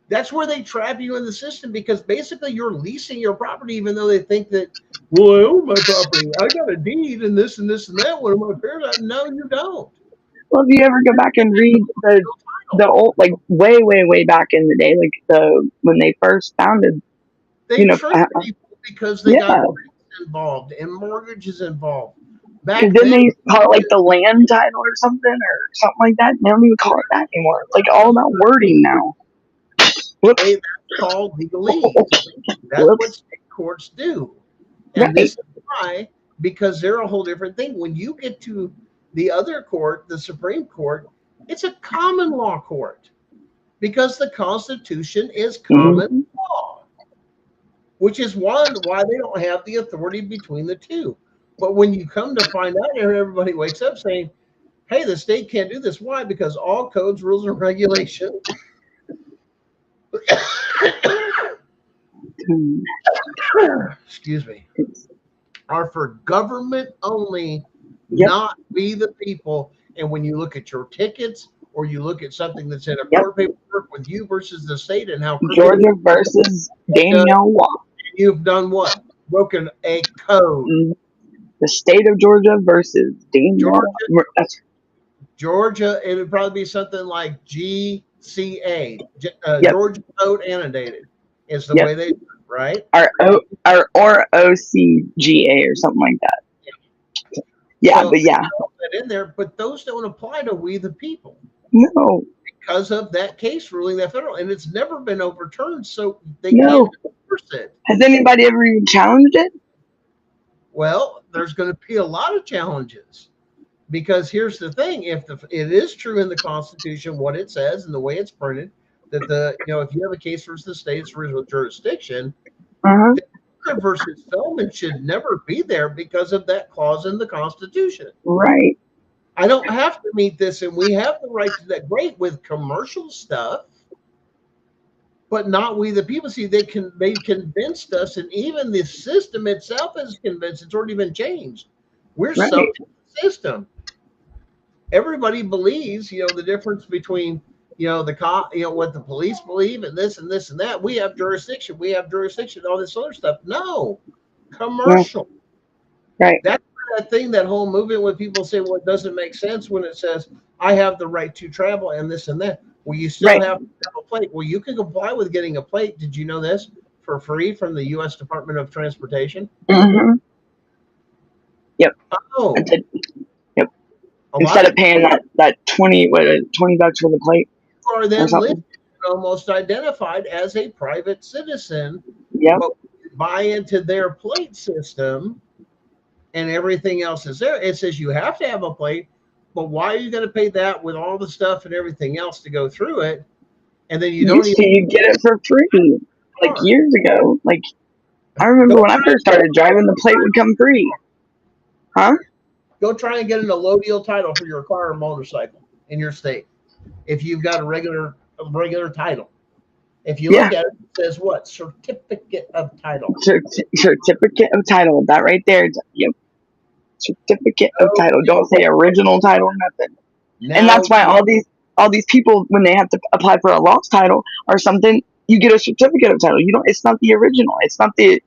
That's where they trap you in the system, because basically you're leasing your property, even though they think that, well, I own my property. I got a deed and this and this and that. What am I fair? No, you don't. Well, if you ever go back and read the old, like way back in the day, like when they first founded, they tricked people because they got rates involved and mortgages involved. Back then they call it like the land title or something like that. They don't even call it that anymore. It's like all about wording now. That's called legalese. That's what state courts do. And this is why, because they're a whole different thing. When you get to the other court, the Supreme Court, it's a common law court, because the Constitution is common law, which is why they don't have the authority between the two. But when you come to find out, everybody wakes up saying, hey, the state can't do this. Why? Because all codes, rules, and regulations excuse me, are for government only, not we the people. And when you look at your tickets, or you look at something that's in a court paperwork with you versus the state, and how Georgia versus Danielle Watt, you've done what? Broken a code. The state of Georgia versus Danielle Georgia, it would probably be something like GCA, Georgia Code Annotated, is the way they do it, right? Or OCGA or something like that. Yeah, so, but that in there, but those don't apply to we the people. No, because of that case ruling that federal, and it's never been overturned, so they can't enforce it. Has anybody ever even challenged it? Well, there's going to be a lot of challenges, because here's the thing: if it is true in the Constitution what it says and the way it's printed, that if you have a case versus the state's original jurisdiction, versus Feldman should never be there because of that clause in the Constitution. Right. I don't have to meet this, and we have the right to that. Great with commercial stuff, but not we the people. See, they convinced us, and even the system itself is convinced. It's already been changed. We're subject to the system. Everybody believes, the difference between, what the police believe, and this and this and that. We have jurisdiction. All this other stuff. No, commercial. Right. That's that thing, that whole movement when people say, well, it doesn't make sense when it says I have the right to travel and this and that. Well, you still have to have a plate. Well, you can comply with getting a plate. Did you know this? For free from the U.S. Department of Transportation. Yep. Oh. Yep. Instead of paying that $20 for the plate. You are then listed, almost identified as a private citizen. Yep. But buy into their plate system, and everything else is there. It says you have to have a plate, but why are you going to pay that with all the stuff and everything else to go through it? And then you don't you get it for free, like years ago. Like I remember when I first started driving, the plate would come free. Huh? Go try and get an allodial title for your car or motorcycle in your state. If you've got a regular title. If you look at it, it says what? Certificate of title. Certificate of title. That right there. Yep. Certificate of title. Don't say original title, nothing. Now, and that's why all these people, when they have to apply for a lost title or something, you get a certificate of title. It's not the original. It's not the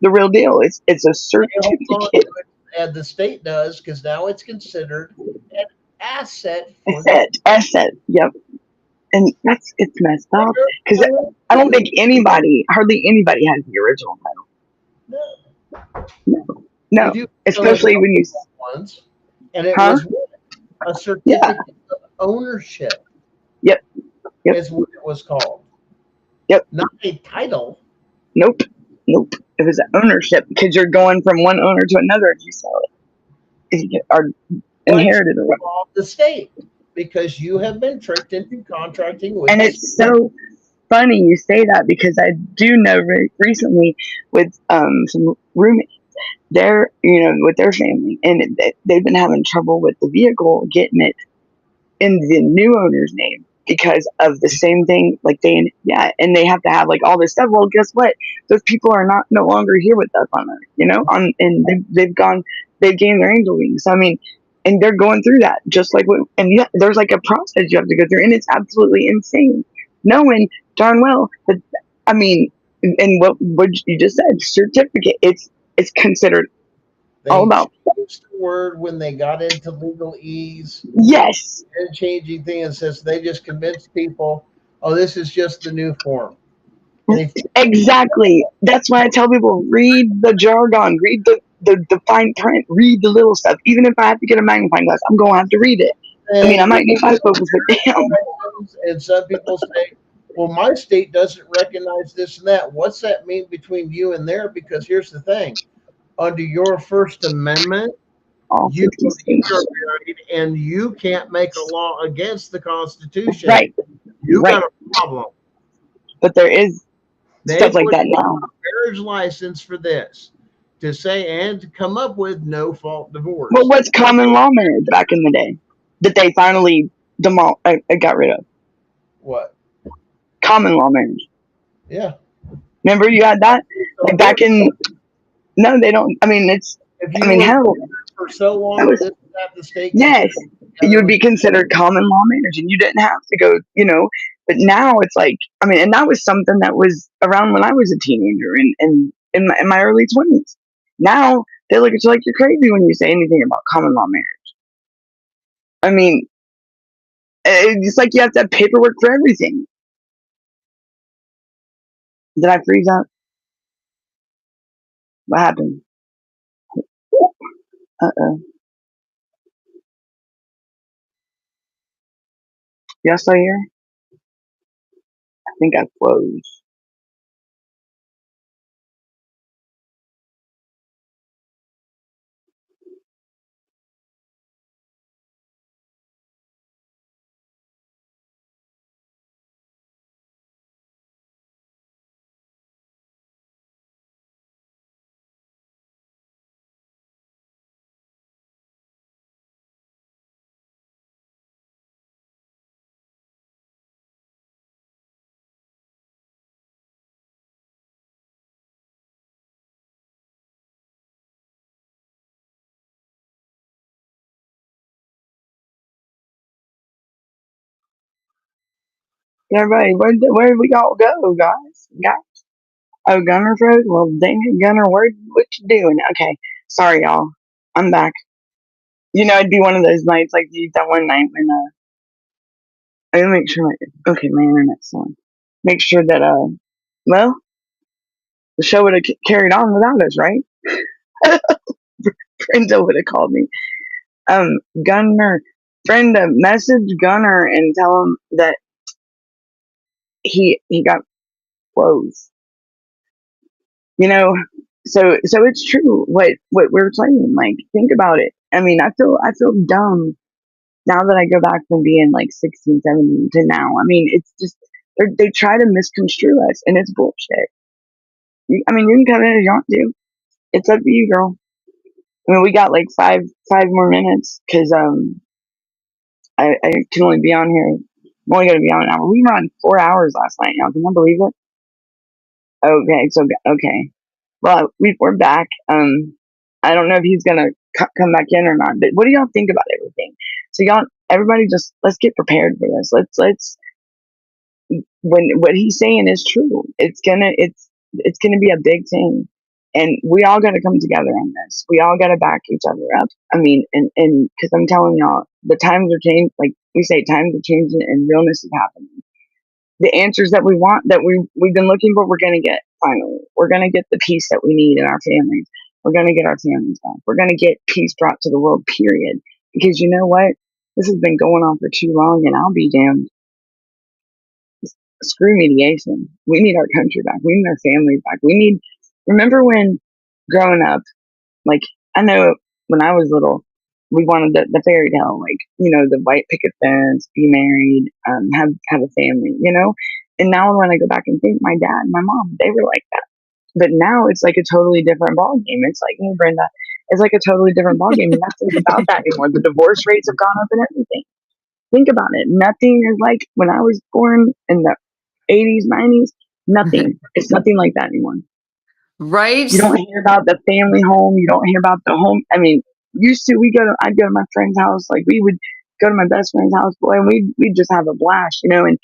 real deal. It's a certificate. And the state does, because now it's considered. And asset for Asset. Yep. And it's messed up because I don't think hardly anybody has the original title. No, You do especially when you, once, and it huh? was a Yeah. certificate of ownership. Yep. Yep. Is what it was called. Yep. Not a title. Nope. Nope. It was ownership because you're going from one owner to another if you sell it. If you are inherited or what. The state, because you have been tricked into contracting with. And it's so funny you say that because I do know recently with some roommates, they're with their family, and they've been having trouble with the vehicle getting it in the new owner's name because of the same thing. Like and they have to have like all this stuff. Well, guess what? Those people are no longer here with us on Earth, and they've gained their angel wings. I mean, and they're going through that just like there's like a process you have to go through, and it's absolutely insane, knowing darn well that I mean, and what you just said, certificate. It's considered all about the word when they got into legalese. Yes. And changing things, since they just convinced people, oh, this is just the new form. Exactly. That's why I tell people, read the jargon, read the fine print, read the little stuff. Even if I have to get a magnifying glass, I'm going to have to read it. I mean, I might need 5 books, but damn. And some people say, well, my state doesn't recognize this and that. What's that mean between you and there? Because here's the thing. Under your First Amendment, you are married, and you can't make a law against the Constitution. Right. You got a problem. But there is stuff like that now. Marriage license for this to say and to come up with no fault divorce. Well, what's common law marriage back in the day that they finally got rid of? What? Common law marriage. Yeah. Remember you had that like back in? No, they don't. I mean, hell. For so long, the state. Yes, you would be considered common law marriage, and you didn't have to go. But now it's like, I mean, and that was something that was around when I was a teenager and in my early 20s. Now they look at you like you're crazy when you say anything about common law marriage. I mean, it's like you have to have paperwork for everything. Did I freeze up? What happened? Uh-oh. Y'all still here? I think I froze. Everybody, where did we all go, guys? Oh, Gunner froze? Well, dang it, Gunner, what you doing? Okay, sorry, y'all. I'm back. It'd be one of those nights like that one night when I gotta make sure my internet's on. Make sure that well, the show would have carried on without us, right? Brenda would have called me. Gunner, Brenda, message Gunner and tell him that he got clothes. So it's true what we're saying. Like, think about it. I mean, I feel dumb now that I go back from being like 16, 17 to now. I mean, it's just they try to misconstrue us, and it's bullshit. You can come in if you want to. It's up to you, girl. I mean, we got like five more minutes because I can only be on here. I'm only gonna be on an hour. We were on 4 hours last night. Now, can you believe it? Okay. Well, we're back. I don't know if he's gonna come back in or not. But what do y'all think about everything? So everybody, just let's get prepared for this. Let's when what he's saying is true. It's gonna be a big thing. And we all got to come together on this. We all got to back each other up. I mean, and because I'm telling y'all, the times are changing. Like we say, times are changing and realness is happening. The answers that we want, that we've been looking for, we're going to get finally. We're going to get the peace that we need in our families. We're going to get our families back. We're going to get peace brought to the world, period. Because you know what? This has been going on for too long, and I'll be damned. Screw mediation. We need our country back. We need our families back. Remember when growing up, like, I know when I was little, we wanted the fairy tale, like, the white picket fence, be married, have a family, And now when I go back and think, my dad and my mom, they were like that. But now it's like a totally different ballgame. It's like, hey, Brenda, it's like a totally different ballgame. Nothing's about that anymore. The divorce rates have gone up and everything. Think about it. Nothing is like when I was born in the 80s, 90s. Nothing. It's nothing like that anymore. Right? You don't hear about the family home. You don't hear about the home. I mean, used to, I'd go to my friend's house. Like we would go to my best friend's house, boy, and we'd just have a blast, and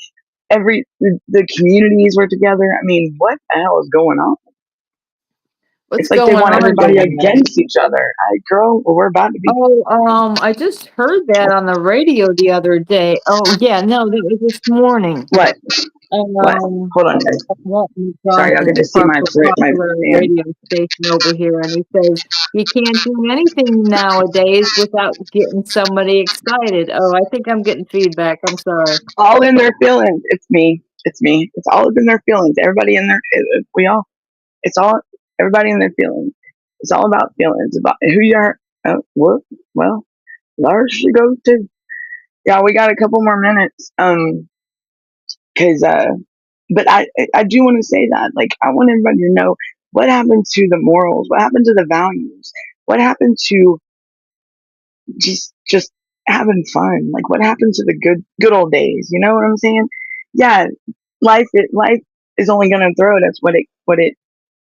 the communities were together. I mean, what the hell is going on? What's It's like they going want on everybody down there? against each other. Girl, we're about to be. Oh, I just heard that on the radio the other day. Oh, yeah, no, that was this morning. What? What? Hold on, guys. Sorry, I could just see my popular fan. radio station over here, and he says you can't do anything nowadays without getting somebody excited. Oh, I think I'm getting feedback. I'm sorry. All in their feelings. It's me. It's me. It's all in their feelings. Everybody in their. It's all. Everybody in their feelings. It's all about feelings. About who you are. Well, Lars should go too. Yeah, we got a couple more minutes. But I do want to say that, like, I want everybody to know what happened to the morals, what happened to the values, what happened to just having fun, like what happened to the good old days. You know what I'm saying? Yeah, life is only gonna throw at us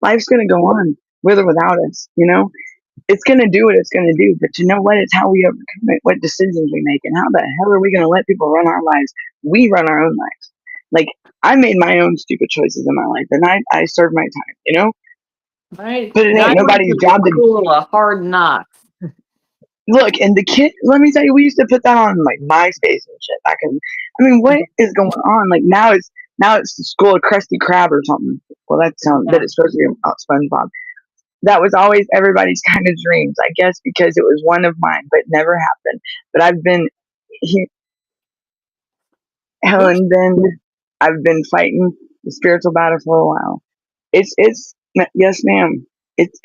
life's gonna go on with or without us. It's gonna do what it's gonna do. But you know what? It's how we overcome it, what decisions we make, and how the hell are we gonna let people run our lives? We run our own lives. Like, I made my own stupid choices in my life, and I served my time, Right. But it ain't nobody's job to school a hard knock. look. And the kid, let me tell you, we used to put that on like MySpace and shit back in. I mean, what is going on? Like now it's the school of Krusty Krab or something. Well, that it's supposed to be about SpongeBob. That was always everybody's kind of dreams, I guess, because it was one of mine, but never happened. But I've been here, Helen. I've been fighting the spiritual battle for a while. It's yes, ma'am. It's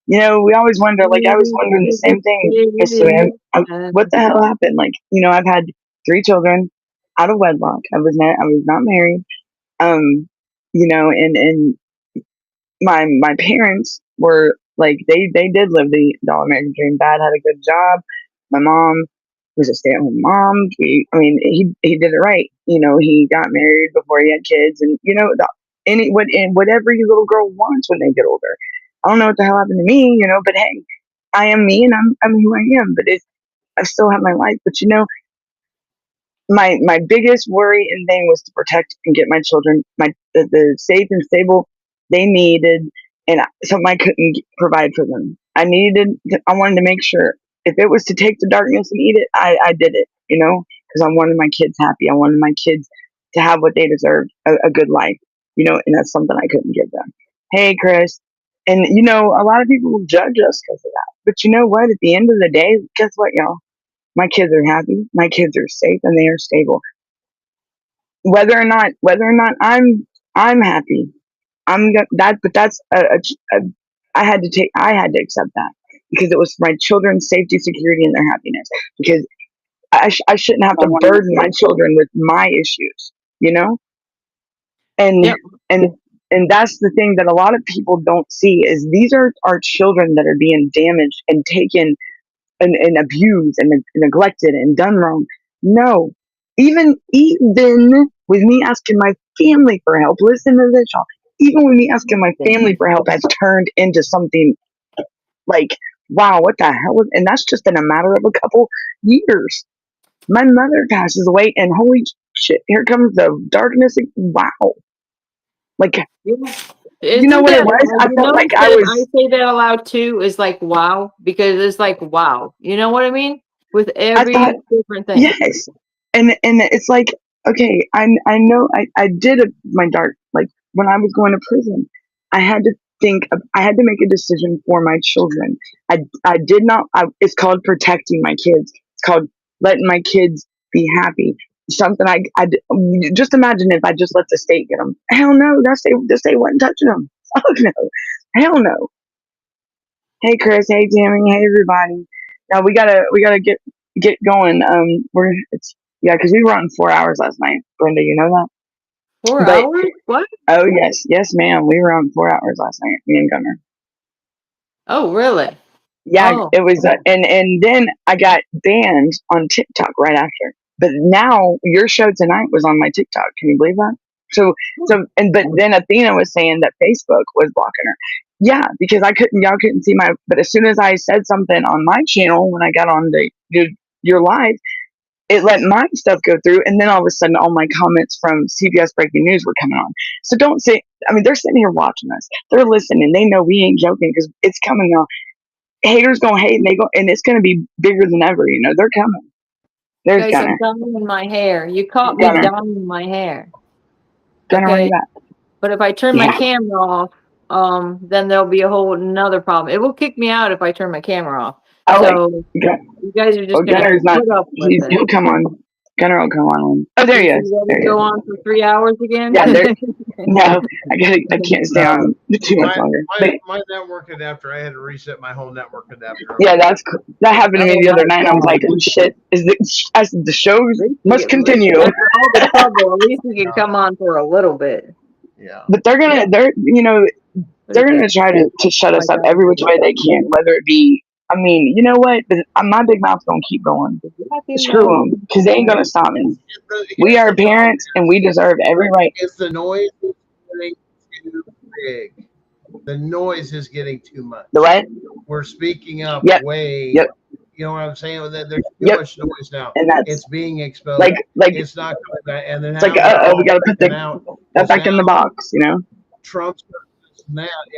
we always wonder. Like I was wondering the same thing, Miss Joanne. What the hell happened? Like I've had 3 children out of wedlock. I was not married. And my parents were like they did live the all American dream. Dad had a good job. My mom was a stay-at-home mom. He did it right. He got married before he had kids, and whatever your little girl wants when they get older. I don't know what the hell happened to me, but hey, I am me, and I'm who I am. But I still have my life. But my biggest worry and thing was to protect and get my children the safe and stable they needed, and something I couldn't provide for them. I wanted to make sure if it was to take the darkness and eat it, I did it, because I wanted my kids happy. I wanted my kids to have what they deserved, a good life, and that's something I couldn't give them. Hey, Chris. And, a lot of people will judge us because of that. But you know what? At the end of the day, guess what, y'all? My kids are happy. My kids are safe and they are stable. Whether or not I'm happy, but that's I had to accept that because it was my children's safety, security, and their happiness. Because I shouldn't have to burden my children with my issues, And Yep. and that's the thing that a lot of people don't see is these are our children that are being damaged and taken and abused and neglected and done wrong. No, even with me asking my family for help, listen to this, y'all. Even with me asking my family for help has turned into something like, wow, what the hell? And that's just in a matter of a couple years. My mother passes away, and holy shit, here comes the darkness. Wow. Like, You know what it was? I felt like I was. I say that aloud too is like wow, because it's like wow. You know what I mean? With every different thing. Yes, and it's like, okay, I know I did my dark, like when I was going to prison, I had to I had to make a decision for my children. I did not. It's called protecting my kids. It's called letting my kids be happy. Something I just imagine if I just let the state get them. Hell no, the state wasn't touching them. Oh no, hell no. Hey Chris, hey Tammy, hey everybody. Now we gotta get going. Because we were on 4 hours last night. Brenda, you know that? 4 hours? What? Oh yes, ma'am. We were on 4 hours last night. Me and Gunner. Oh really? Yeah, it was, and then I got banned on TikTok right after. But now your show tonight was on my TikTok. Can you believe that? But then Athena was saying that Facebook was blocking her. Yeah, because y'all couldn't see but as soon as I said something on my channel when I got on your live, it let my stuff go through, and then all of a sudden all my comments from CBS Breaking News were coming on. So don't say, I mean, they're sitting here watching us. They're listening. They know we ain't joking because it's coming now. Haters gonna hate, and it's gonna be bigger than ever. You know, they're coming. There's Guys, Gunner. I'm dyeing my hair. You caught me dyeing my hair. Gunner, where you at? But if I turn my camera off, then there'll be a whole another problem. It will kick me out if I turn my camera off. So you guys are just gonna put up with it. He'll come on. Gunner will come on. Oh, there he is. There go on for 3 hours again? Yeah, no, I can't stay on too much longer. My network adapter, I had to reset my whole network adapter. Yeah, that happened to me the other night, and I was like, oh, shit, the show must continue. After all the trouble, at least we can come on for a little bit. Yeah. But they're gonna try to shut us up every which way they can, whether it be, I mean, you know what? My big mouth's gonna keep going. Screw them, because they ain't gonna stop me. We are parents, and we deserve every right. If the noise is getting too big, the noise is getting too much. The what? We're speaking up way. Yep. You know what I'm saying? There's too much noise now. And it's being exposed. Like it's not coming back. And then it's like, we gotta put that back in the box, you know. Trump's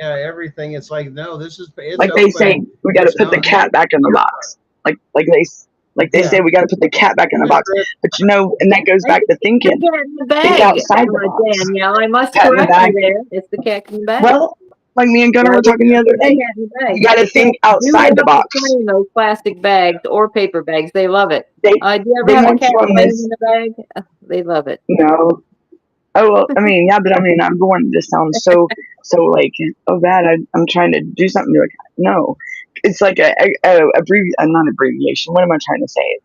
everything. It's like, no, it's like they say, we got to put the cat back in the box. Like they say, we got to put the cat back in the box. But you know, and that goes back to thinking. Think outside the box. Danielle, I must correct you there. It's the cat in the bag. Well, like me and Gunnar were talking the other day, you got to think outside the box. Those plastic bags or paper bags, they love it. Do you ever have a cat in the bag? They love it. No. Oh well, I mean, yeah, but I mean, I'm going. This sounds so like, oh bad. I'm trying to do something to it. No, it's like not abbreviation. What am I trying to say?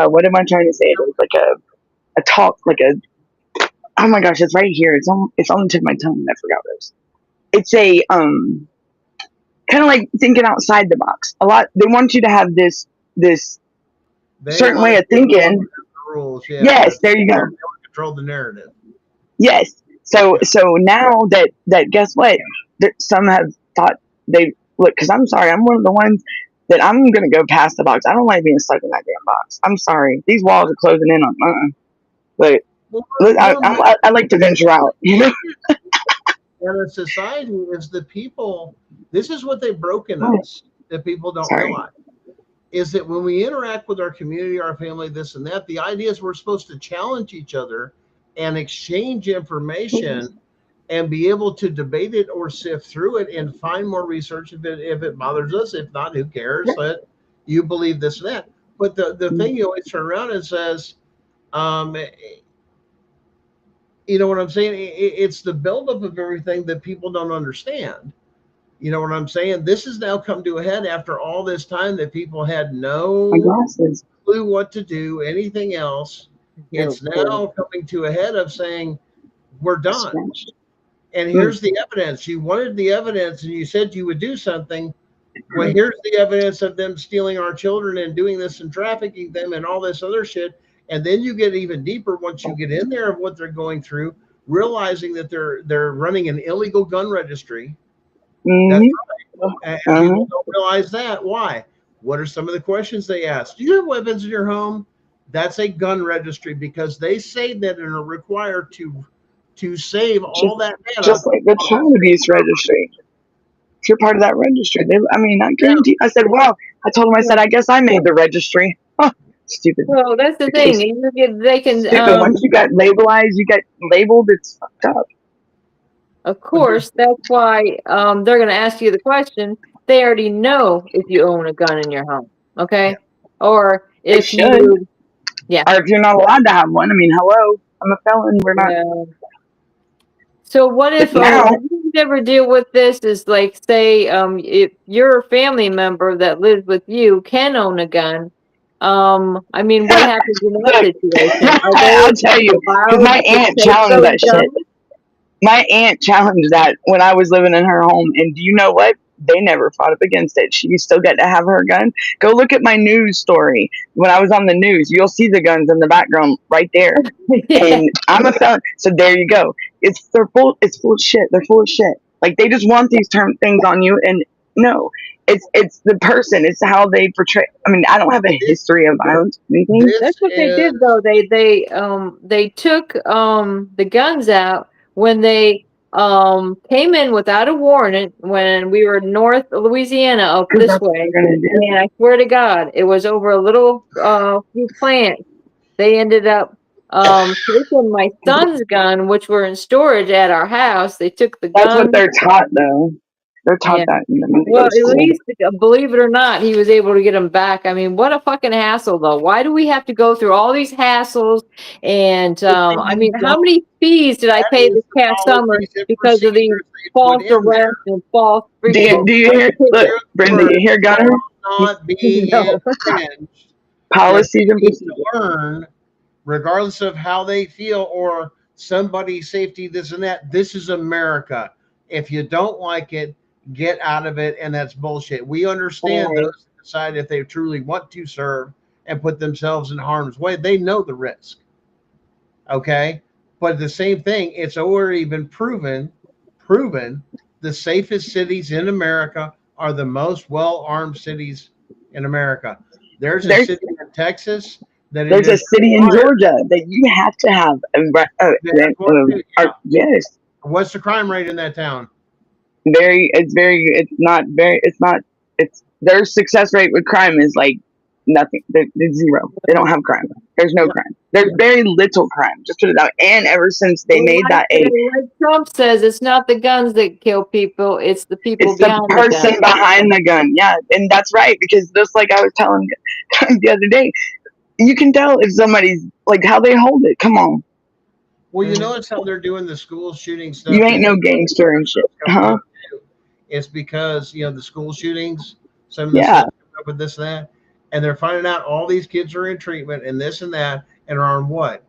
What am I trying to say? It's like a talk, like a. Oh my gosh, it's right here. It's on the tip of my tongue. And I forgot this. It's a kind of like thinking outside the box. A lot. They want you to have this certain way of thinking. Rules, yes, there you go. Control the narrative. Yes. So now that guess what? Some have thought because I'm sorry, I'm one of the ones that I'm gonna go past the box. I don't like being stuck in that damn box. I'm sorry. These walls are closing in on but I like to venture out. You know? And the society is the people. This is what they've broken us. That people don't realize. Is that when we interact with our community, our family, this and that, the idea is we're supposed to challenge each other and exchange information and be able to debate it or sift through it and find more research if it bothers us. If not, who cares? But you believe this and that. But the thing you always turn around and says, you know what I'm saying? It's the buildup of everything that people don't understand. You know what I'm saying? This has now come to a head after all this time that people had no clue what to do, anything else. It's now coming to a head of saying, we're done. And here's the evidence. You wanted the evidence and you said you would do something. Well, here's the evidence of them stealing our children and doing this and trafficking them and all this other shit. And then you get even deeper once you get in there of what they're going through, realizing that they're running an illegal gun registry. That's right. And people don't realize that. Why? What are some of the questions they ask? Do you have weapons in your home? That's a gun registry because they say that and are required to to save all that mana. Just like the child abuse registry. If you're part of that registry, I guarantee. I said, well, I told him, I said, I guess I made the registry. Huh, stupid. Well, that's the thing. They can. Stupid. Once you got labeled, it's fucked up. Of course, that's why they're going to ask you the question. They already know if you own a gun in your home, okay? Or if you, yeah. Or if you're not allowed to have one. I mean, hello, I'm a felon. We're not. Yeah. So what if now, you never deal with this? Is like, say, if your family member that lives with you can own a gun. I mean, what happens in that situation? I'll tell you, because my aunt challenged that shit. My aunt challenged that when I was living in her home, and do you know what? They never fought up against it. She still got to have her gun. Go look at my news story. When I was on the news, you'll see the guns in the background right there. And I'm a felon. So there you go. It's full of shit. They're full of shit. Like, they just want these things on you, and no. It's the person. It's how they portray. I mean, I don't have a history of violence. That's what they did, though. They took the guns out when they came in without a warrant when we were north Louisiana up this way. And I swear to God, it was over a little few plants. They ended up taking my son's gun, which were in storage at our house. They took the gun. That's what they're taught, though. They're taught that. Well, at least, believe it or not, he was able to get them back. I mean, what a fucking hassle, though. Why do we have to go through all these hassles? And, I mean, how many fees did I pay this past summer because of these false arrests and false... Do you hear, look, Brenda, you hear Gunner? Not be infringed. Policies and procedures. Learn, regardless of how they feel or somebody's safety, this and that. This is America. If you don't like it, get out of it, and that's bullshit. We understand those who decide if they truly want to serve and put themselves in harm's way. They know the risk. Okay? But the same thing, it's already been proven the safest cities in America are the most well-armed cities in America. There's a city in Texas. There's a city in Georgia that you have to have. Yes. What's the crime rate in that town? Their success rate with crime is like nothing. It's zero. They don't have crime. There's no crime. There's very little crime. Just put it out. And ever since they made that like Trump says, it's not the guns that kill people, it's the people behind the gun. It's the person behind the gun. Yeah, and that's right, because just like I was telling the other day, you can tell if somebody's like how they hold it. Come on. Well, you notice how they're doing the school shooting stuff. You ain't no gangster and shit, huh? It's because the school shootings, some of the stuff up with this and that, and they're finding out all these kids are in treatment and this and that, and are on what?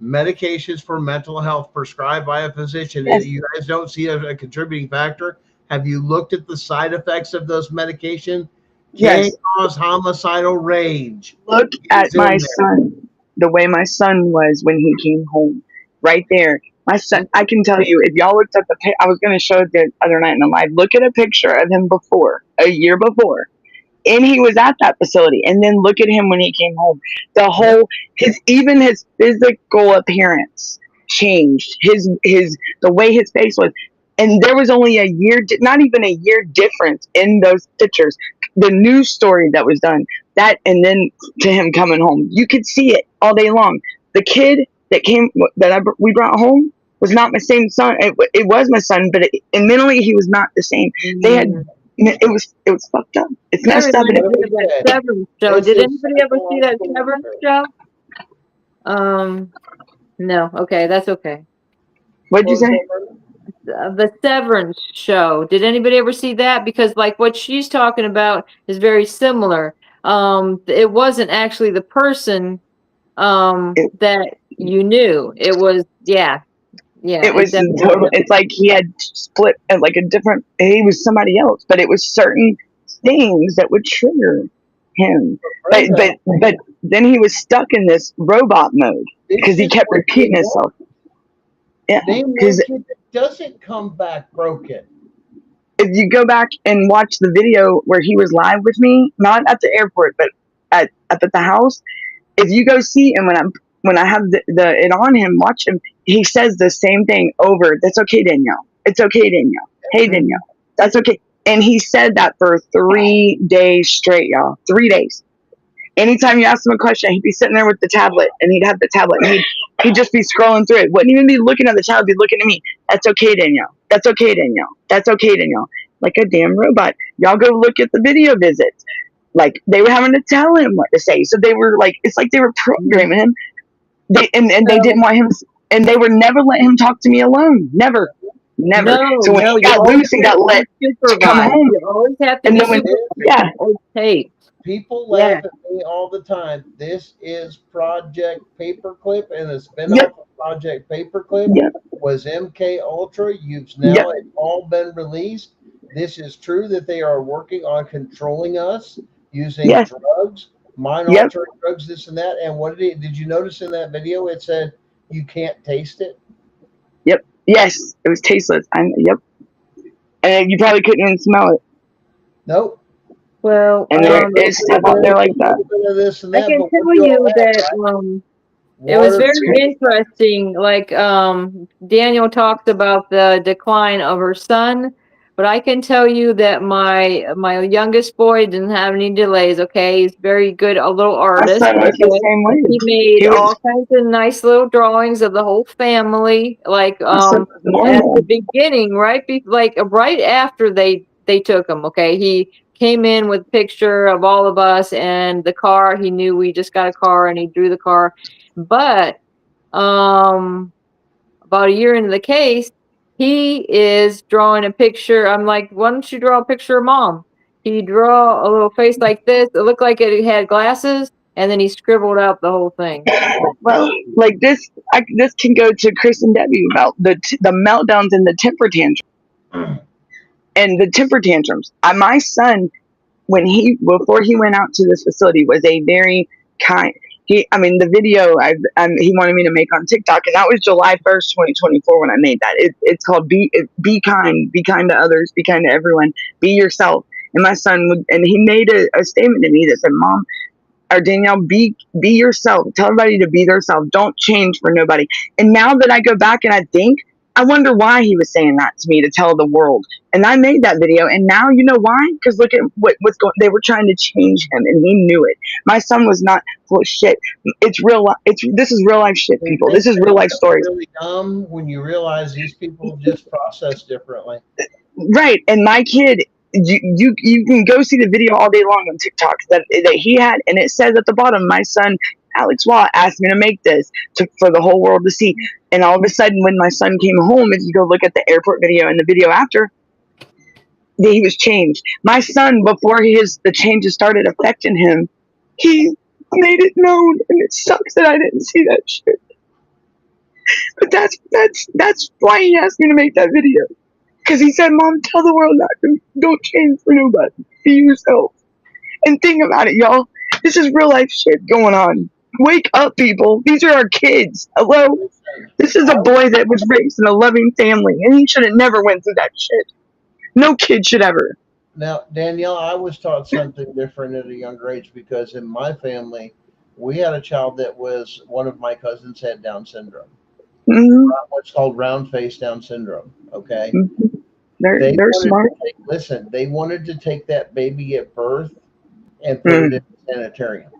Medications for mental health prescribed by a physician. Yes. You guys don't see a contributing factor. Have you looked at the side effects of those medications? Yes. Can cause homicidal rage. Look at my son, the way my son was when he came home. Right there. My son, I can tell you, if y'all looked at I was going to show it the other night in the live, look at a picture of him a year before. And he was at that facility. And then look at him when he came home. Even his physical appearance changed. The way his face was. And there was only not even a year difference in those pictures. The news story that was done, and then to him coming home, you could see it all day long. The kid we brought home was not my same son. It was my son, but mentally he was not the same. It was fucked up. It's messed up. That Severance show. Did anybody ever see that Severance show? No. Okay, that's okay. What'd you say? The Severance show. Did anybody ever see that? Because like what she's talking about is very similar. It wasn't actually the person that you knew. It was it was total. It's like he had split like he was somebody else, but it was certain things that would trigger him. But then he was stuck in this robot mode because he kept repeating himself. Yeah, because it doesn't come back broken. If you go back and watch the video where he was live with me, not at the airport, but at the house, if you go see him when I have it on him, watch him. He says the same thing over. That's okay, Danielle. It's okay, Danielle. Hey, Danielle. That's okay. And he said that for 3 days straight, y'all. 3 days. Anytime you ask him a question, he'd be sitting there with the tablet, and he'd have the tablet. And he'd just be scrolling through it. Wouldn't even be looking at the tablet. He'd be looking at me. That's okay, Danielle. That's okay, Danielle. That's okay, Danielle. Like a damn robot. Y'all go look at the video visits. Like, they were having to tell him what to say. So they were like, it's like they were programming him. They didn't want him, and they would never let him talk to me alone. Never. So when he got loose and got let to come home, you always have to and be then when, supervised or taped. People laugh at me all the time. This is Project Paperclip, and the spinoff of Project Paperclip was MK Ultra. You've now it's all been released. This is true that they are working on controlling us using drugs, mind-altering drugs, this and that. And what did you notice in that video? It said you can't taste it. Yep. Yes, it was tasteless. And you probably couldn't even smell it. Nope. Well, and there is stuff out there like that. I can tell you that it was very interesting. Like Daniel talked about the decline of her son, but I can tell you that my youngest boy didn't have any delays. Okay, he's very good, a little artist. My son was the same way. He made all kinds of nice little drawings of the whole family. Like at the beginning, right after they took him. Okay, he came in with a picture of all of us and the car. He knew we just got a car, and he drew the car. But about a year into the case, he is drawing a picture. I'm like, why don't you draw a picture of mom? He draw a little face like this. It looked like it had glasses, and then he scribbled out the whole thing. Well, like this can go to Chris and Debbie about the meltdowns and the temper tantrums. And the temper tantrums. My son, before he went out to this facility, was a very kind. The video he wanted me to make on TikTok, and that was July 1st, 2024 when I made that. It's called Be Kind to others, be kind to everyone, be yourself. And my son he made a statement to me that said, "Mom, or Danielle, be yourself. Tell everybody to be themselves. Don't change for nobody." And now that I go back and I wonder why he was saying that to me, to tell the world. And I made that video, and now you know why? Because look at what's going. They were trying to change him, and he knew it. My son was not full of shit. It's real. This is real life shit, people. This is real life stories. Really dumb when you realize these people just process differently. Right, and my kid. You can go see the video all day long on TikTok that he had, and it says at the bottom, "My son Alex Watt asked me to make this for the whole world to see." And all of a sudden, when my son came home, if you go look at the airport video and the video after, he was changed. My son, before the changes started affecting him, he made it known, and it sucks that I didn't see that shit. But that's why he asked me to make that video. Because he said, "Mom, tell the world that. Don't change for nobody. Be yourself." And think about it, y'all. This is real life shit going on. Wake up, people. These are our kids. Hello? This is a boy that was raised in a loving family, and he should have never went through that shit. No kid should ever. Now, Danielle, I was taught something different at a younger age, because in my family, we had a child that was, one of my cousins had Down syndrome. Mm-hmm. What's called round face Down syndrome. Okay. Mm-hmm. They're smart. They wanted to take that baby at birth and put it in a sanitarium.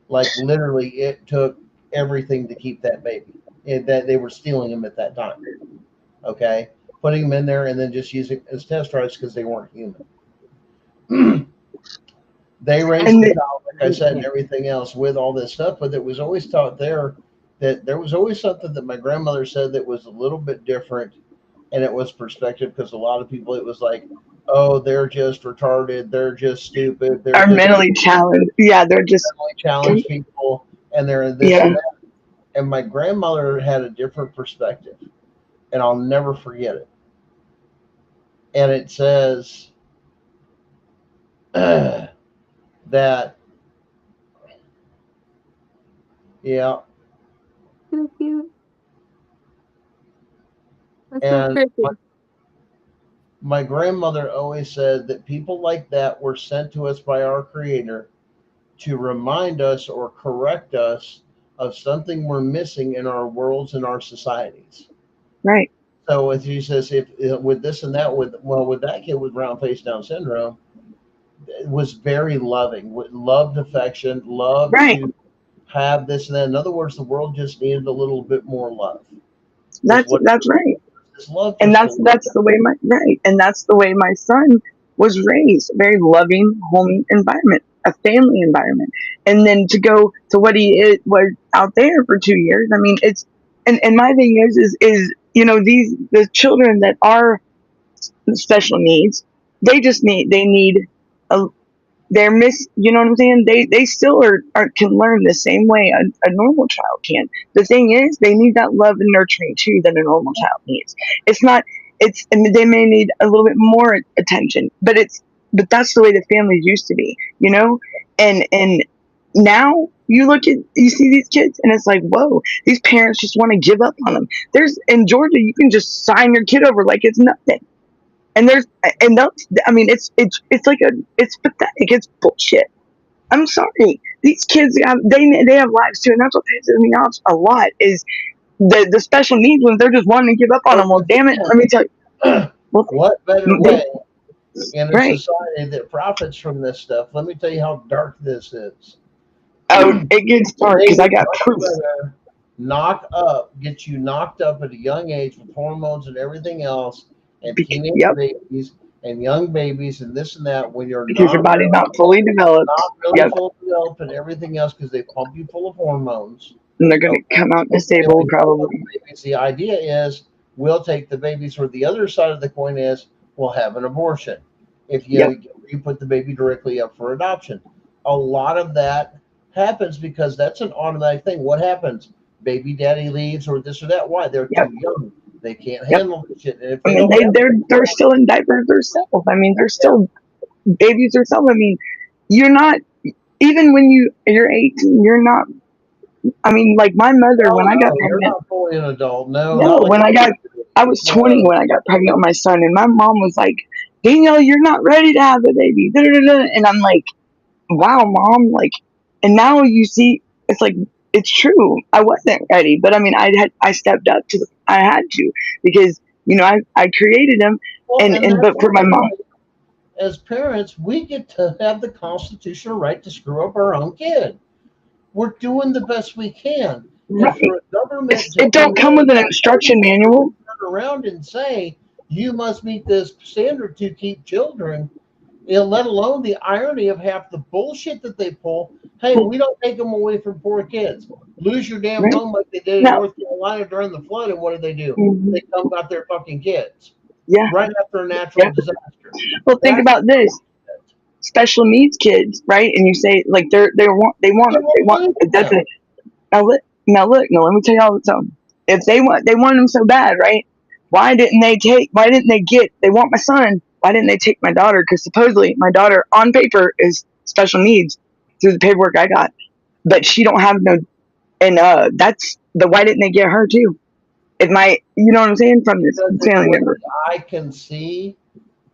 Like, literally, it took everything to keep that baby. That they were stealing him at that time. Okay. Putting him in there and then just using it as test drives because they weren't human. They raised the child, like I said, and everything else with all this stuff, but it was always taught there that there was always something that my grandmother said that was a little bit different, and it was perspective, because a lot of people, it was like, oh, they're just retarded, they're just stupid, they're mentally challenged. Yeah, they're just mentally challenged people, and they're this and that. And my grandmother had a different perspective, and I'll never forget it. And it says that, yeah. Thank you. And my grandmother always said that people like that were sent to us by our Creator to remind us or correct us of something we're missing in our worlds and our societies. Right. So as he says, if with this and that, with that kid with brown face Down syndrome, it was very loving, loved affection, loved Right. to have this and that. In other words, the world just needed a little bit more love. That's right. This love, And that's the way my son was raised. A very loving home environment, a family environment. And then to go to what he was out there for 2 years. I mean, it's and my thing is the children that are special needs, they need a you know what I'm saying? They still can learn the same way a normal child can. The thing is, they need that love and nurturing too that a normal child needs. I mean, they may need a little bit more attention, but that's the way the families used to be, and now you see these kids and it's like, whoa, these parents just want to give up on them. In Georgia, you can just sign your kid over like it's nothing. And I mean, it's pathetic. It's bullshit. I'm sorry. These kids they have lives too, and that's what pisses me off a lot is the special needs ones. They're just wanting to give up on them. Well, damn it, let me tell you. What better way in a Right. society that profits from this stuff? Let me tell you how dark this is. Oh, it gets dark because I got proof. Get you knocked up at a young age with hormones and everything else, and teenage Yep. babies and young babies and this and that when you're Because your body's not fully developed. not really Yep. fully developed and everything else because they pump you full of hormones. And they're going to come out disabled probably. The idea is we'll take the babies, or the other side of the coin is we'll have an abortion if you put the baby directly up for adoption. A lot of that happens because that's an automatic thing. What happens? Baby daddy leaves or this or that. Why? They're too young. They can't handle the shit. And if I mean, they're still in diapers themselves. I mean, they're still babies themselves. I mean, you're not, even when you're 18, you're not. I mean, like my mother, when I got you're pregnant, not fully an adult. No, when I was 20 when I got pregnant with my son, and my mom was like, Danielle, you're not ready to have a baby. And I'm like, wow, mom. Like, and now you see, it's like, it's true. I wasn't ready, but I mean, I stepped up I had to, because, I created him. But for my mom, as parents, we get to have the constitutional right to screw up our own kid. We're doing the best we can. right. And for a government It don't come with an instruction manual. Turn around and say you must meet this standard to keep children, let alone the irony of half the bullshit that they pull. Hey, we don't take them away from poor kids. Lose your damn home like they did in North Carolina during the flood, and what did they do? They come got their fucking kids. Yeah. Right after a natural disaster. Well, think about this. Special needs kids, right? And you say like they want that's it. Now look, let me tell y'all something. If they want them so bad, right? Why didn't they want my son? Why didn't they take my daughter? Because supposedly my daughter on paper is special needs through the paperwork I got, but she don't have no, and why didn't they get her too? You know what I'm saying, from this family member. I can see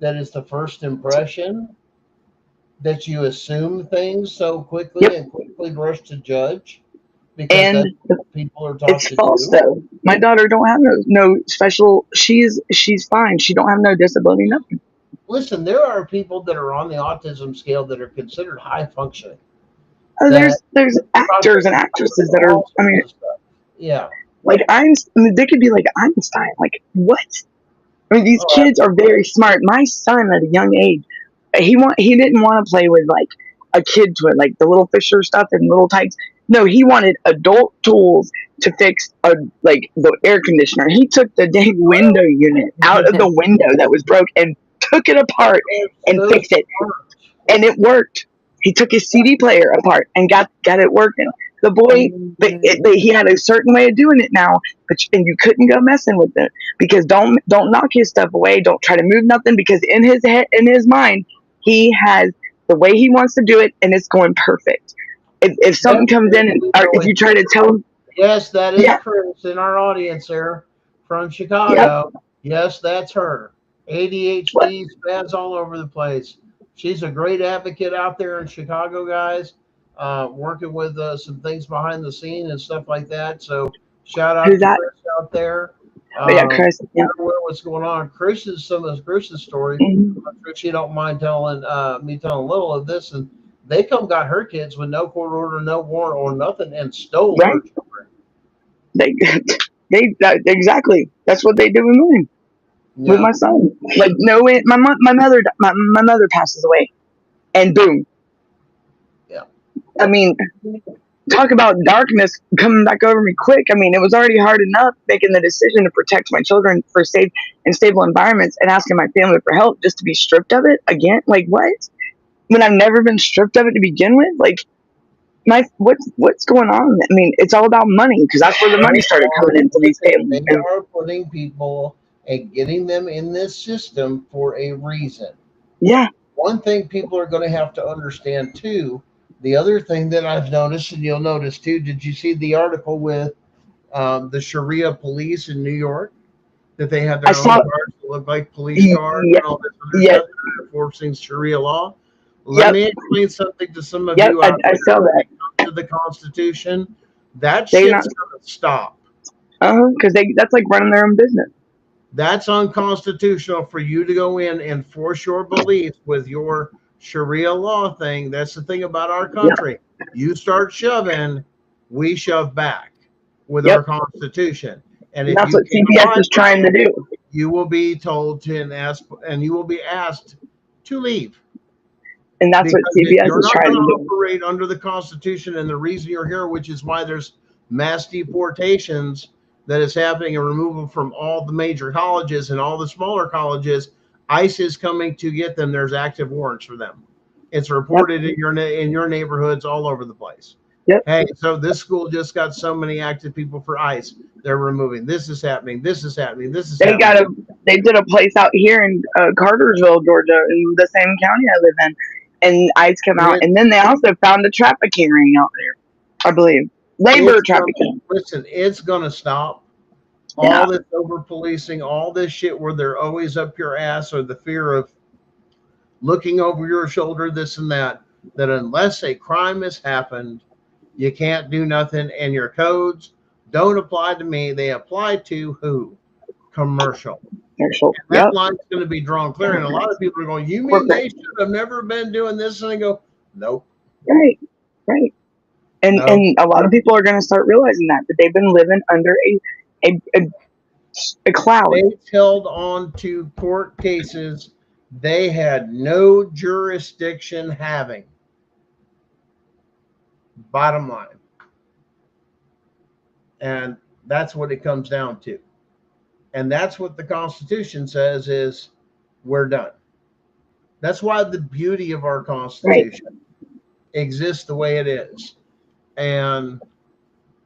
that is the first impression that you assume things so quickly and quickly rush to judge because that's what people are talking. It's false though. My daughter don't have no special. She's fine. She don't have no disability. Nothing. Listen, there are people that are on the autism scale that are considered high functioning. Oh, there's actors and actresses that are. I mean, yeah. Like they could be like Einstein. Like what? I mean, these kids are very smart. My son at a young age, he didn't want to play with like a kid toy, like the little Fisher stuff and little types. No, he wanted adult tools to fix the air conditioner. He took the dang window unit out of the window that was broke and took it apart and fixed it, and it worked. He took his CD player apart and got it working. The boy, he had a certain way of doing it now, and you couldn't go messing with it because don't knock his stuff away. Don't try to move nothing because in his head, in his mind, he has the way he wants to do it, and it's going perfect. If something comes in, or if you try to tell him, yes, that is Chris in our audience there from Chicago. Yep. Yes, that's her. ADHD spaz all over the place. She's a great advocate out there in Chicago, guys. working with some things behind the scene and stuff like that. So shout out Who's to that? Chris out there. Oh yeah, Chris. Yeah. What's going on? Some of Chris's story. Mhm. I'm sure she don't mind telling me telling a little of this. And they got her kids with no court order, no warrant, or nothing, and stole Right. her children. Exactly. That's what they do with mine. Yeah. With my son. Like no, my mother passes away, and boom. Yeah. I mean, talk about darkness coming back over me quick. I mean, it was already hard enough making the decision to protect my children for safe and stable environments, and asking my family for help just to be stripped of it again. Like what? When I've never been stripped of it to begin with. Like what's going on? I mean, it's all about money, because that's where the money started coming into these families. They are putting people and getting them in this system for a reason. Yeah. One thing people are going to have to understand too. The other thing that I've noticed, and you'll notice too, did you see the article with the Sharia police in New York? That they had their own cars that look like police cars and all this other stuff, enforcing Sharia law. Let me explain something to some of you out I saw that. to the Constitution. That shit's going to stop. Because that's like running their own business. That's unconstitutional for you to go in and force your beliefs with your Sharia law thing. That's the thing about our country. Yep. You start shoving, we shove back with our Constitution. And if that's what CPS is trying to do. You will be told and you will be asked to leave. And that's what CPS is trying to do. You're not going to operate under the Constitution, and the reason you're here, which is why there's mass deportations that is happening and removal from all the major colleges and all the smaller colleges. ICE is coming to get them. There's active warrants for them. It's reported in your neighborhoods all over the place. Yep. Hey, so this school just got so many active people for ICE. They're removing. This is happening. This is happening. This is happening. They did a place out here in Cartersville, Georgia, in the same county I live in, and ICE came out, and then they also found a trafficking ring out there, I believe. Labor trafficking. Listen, it's gonna stop. All this over policing, all this shit where they're always up your ass, or the fear of looking over your shoulder, this and that. That unless a crime has happened, you can't do nothing, and your codes don't apply to me. They apply to who? Commercial. That line's going to be drawn clear, and a lot of people are going, you mean they should have never been doing this? And I go, nope. Right. And a lot of people are going to start realizing that they've been living under a cloud. They held on to court cases they had no jurisdiction having. Bottom line. And that's what it comes down to. And that's what the Constitution says is we're done. That's why the beauty of our Constitution exists the way it is. And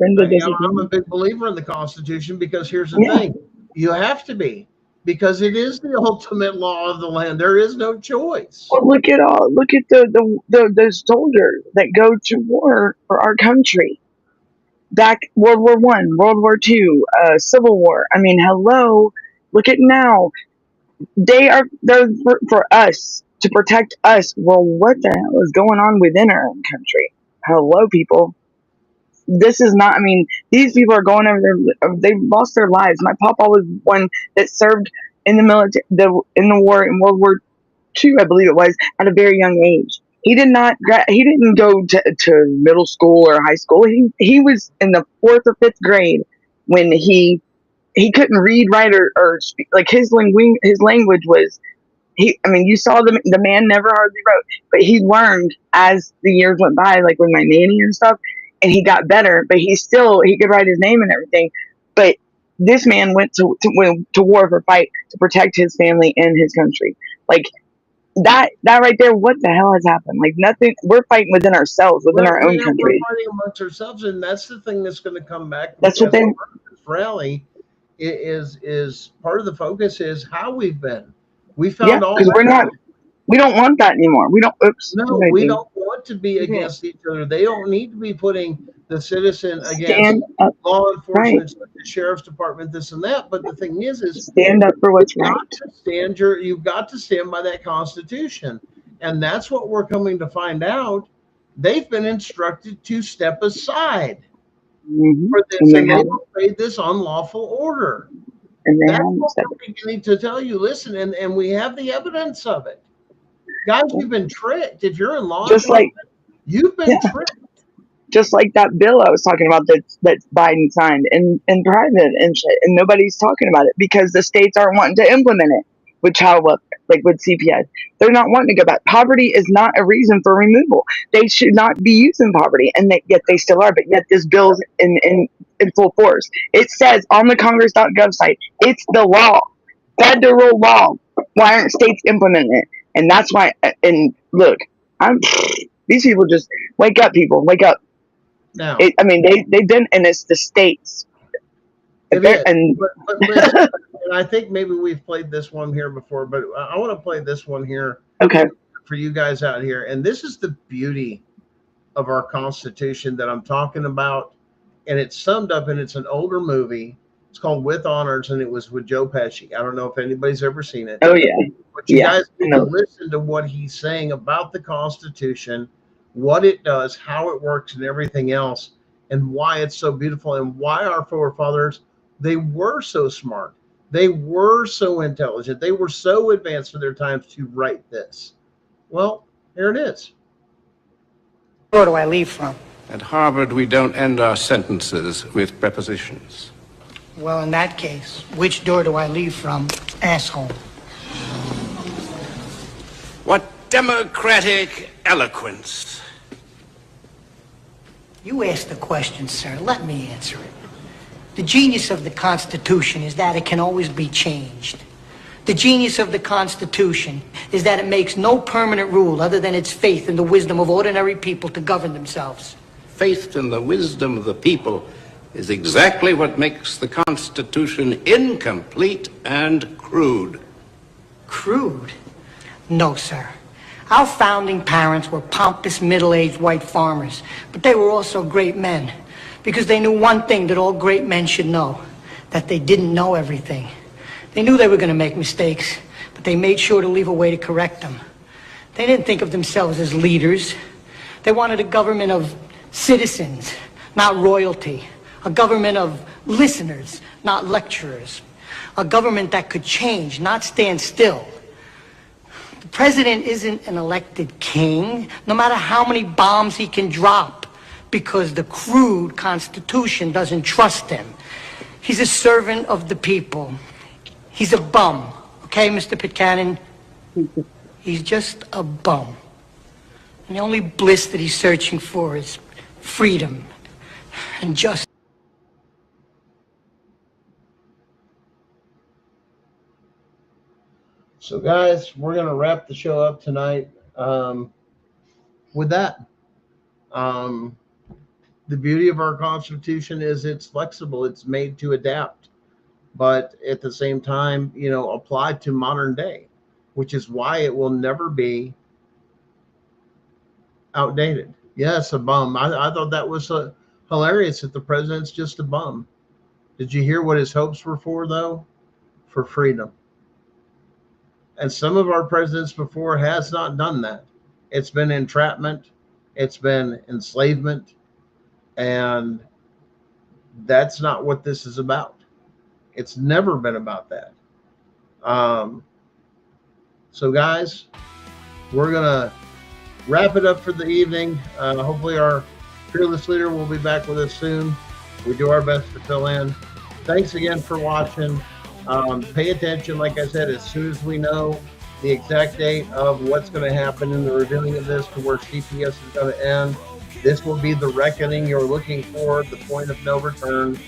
I'm a big believer in the Constitution, because here's the thing. You have to be, because it is the ultimate law of the land. There is no choice. Well, look at the soldiers that go to war for our country. Back World War I, World War II, Civil War. I mean, hello. Look at now. They're for us, to protect us. Well, what the hell is going on within our own country? Hello, people. This is not, I mean, these people are going over there. They've lost their lives. My papa was one that served in the military, in the war, in World War II, I believe it was, at a very young age. He didn't go to middle school or high school. He was in the 4th or 5th grade when he couldn't read, write, or speak. Like his language was, you saw the man never hardly wrote, but he learned as the years went by, like with my nanny and stuff, and he got better, but he could write his name and everything. But this man went to war for fight to protect his family and his country. Like, that right there, what the hell has happened? Like, nothing. We're fighting within ourselves, within our own country. We're fighting amongst ourselves, and that's the thing that's going to come back. That's what they rally is part of the focus is how we've been. We found all because we don't want that anymore. We don't. No, we don't want to be against each other. They don't need to be putting the citizen against law enforcement, the sheriff's department, this and that. But the thing is stand up for what's right. You've got to stand by that Constitution, and that's what we're coming to find out. they've been instructed to step aside Mm-hmm. for this, and they obeyed this unlawful order. And they That's haven't what stepped. we're beginning to tell you. Listen, and we have the evidence of it. Guys, you've been tricked. If you're in law Just like, you've been tricked. just like that bill I was talking about that Biden signed in private and shit, and nobody's talking about it because the states aren't wanting to implement it with child welfare, like with CPS. They're not wanting to go back. Poverty is not a reason for removal. They should not be using poverty, and yet they still are. But yet this bill's in full force. It says on the Congress.gov site, it's the law, federal law. Why aren't states implementing it? And that's why. And look, these people just wake up, people, wake up. Now, I mean, they didn't, and it's the states. it is. And But listen, and I think maybe we've played this one here before, but I want to play this one here. Okay. For you guys out here, and this is the beauty of our Constitution that I'm talking about, and it's summed up, and it's an older movie. It's called With Honors, and it was with Joe Pesci. I don't know if anybody's ever seen it. Oh yeah. But you guys need to listen to what he's saying about the Constitution, what it does, how it works, and everything else, and why it's so beautiful, and why our forefathers, they were so smart. They were so intelligent. They were so advanced for their times to write this. Well, here it is. Where do I leave from? At Harvard, we don't end our sentences with prepositions. Well, in that case, which door do I leave from, asshole? What democratic eloquence. You asked the question, sir. Let me answer it. The genius of the Constitution is that it can always be changed. The genius of the Constitution is that it makes no permanent rule other than its faith in the wisdom of ordinary people to govern themselves. Faith in the wisdom of the people is exactly what makes the Constitution incomplete and crude. Crude? No, sir. Our founding parents were pompous, middle-aged white farmers, but they were also great men because they knew one thing that all great men should know, that they didn't know everything. They knew they were going to make mistakes, but they made sure to leave a way to correct them. They didn't think of themselves as leaders. They wanted a government of citizens, not royalty. A government of listeners, not lecturers. A government that could change, not stand still. The president isn't an elected king, no matter how many bombs he can drop, because the crude Constitution doesn't trust him. He's a servant of the people. He's a bum, okay, Mr. Pitcairn? He's just a bum. And the only bliss that he's searching for is freedom and justice. So, guys, we're going to wrap the show up tonight with that. The beauty of our Constitution is it's flexible. It's made to adapt, but at the same time, you know, applied to modern day, which is why it will never be outdated. Yes, a bum. I thought that was hilarious that the president's just a bum. Did you hear what his hopes were for, though? For freedom. And some of our presidents before has not done that. It's been entrapment. It's been enslavement. And that's not what this is about. It's never been about that. So, guys, we're going to wrap it up for the evening. Hopefully our fearless leader will be back with us soon. We do our best to fill in. Thanks again for watching. Pay attention, like I said, as soon as we know the exact date of what's going to happen in the revealing of this to where CPS is going to end. This will be the reckoning you're looking for, the point of no return,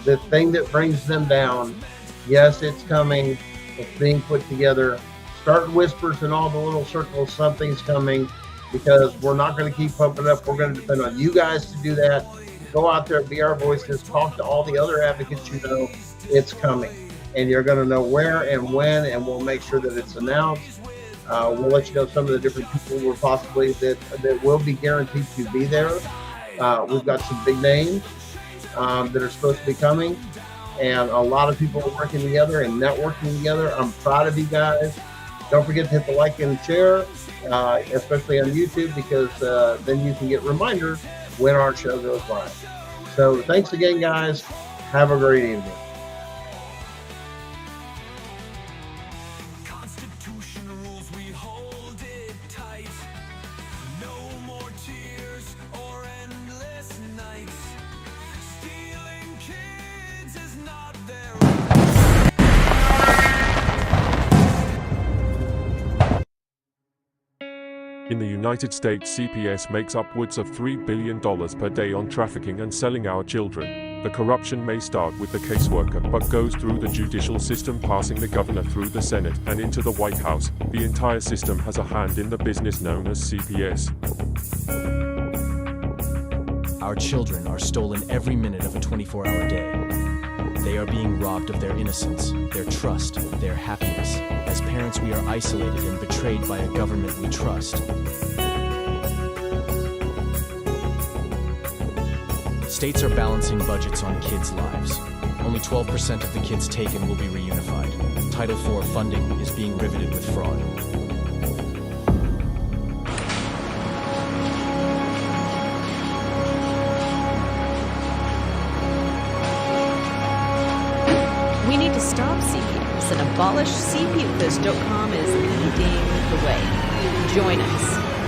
the thing that brings them down. Yes, it's coming. It's being put together. Start whispers in all the little circles. Something's coming, because we're not going to keep pumping it up. We're going to depend on you guys to do that. Go out there, be our voices, talk to all the other advocates you know. It's coming. And you're going to know where and when, and we'll make sure that it's announced. We'll let you know some of the different people who are possibly that will be guaranteed to be there. We've got some big names that are supposed to be coming, and a lot of people are working together and networking together. I'm proud of you guys. Don't forget to hit the like and share, especially on YouTube, because then you can get reminders when our show goes live. So thanks again, guys. Have a great evening. Constitution rules, we hold it tight. No more tears or endless nights. Stealing kids is not their In the United States, CPS makes upwards of $3 billion per day on trafficking and selling our children. The corruption may start with the caseworker, but goes through the judicial system, passing the governor through the Senate and into the White House. The entire system has a hand in the business known as CPS. Our children are stolen every minute of a 24-hour day. They are being robbed of their innocence, their trust, their happiness. As parents, we are isolated and betrayed by a government we trust. States are balancing budgets on kids' lives. Only 12% of the kids taken will be reunified. Title IV funding is being riveted with fraud. We need to stop CPS and abolish CPUFist.com is leading the way. Join us.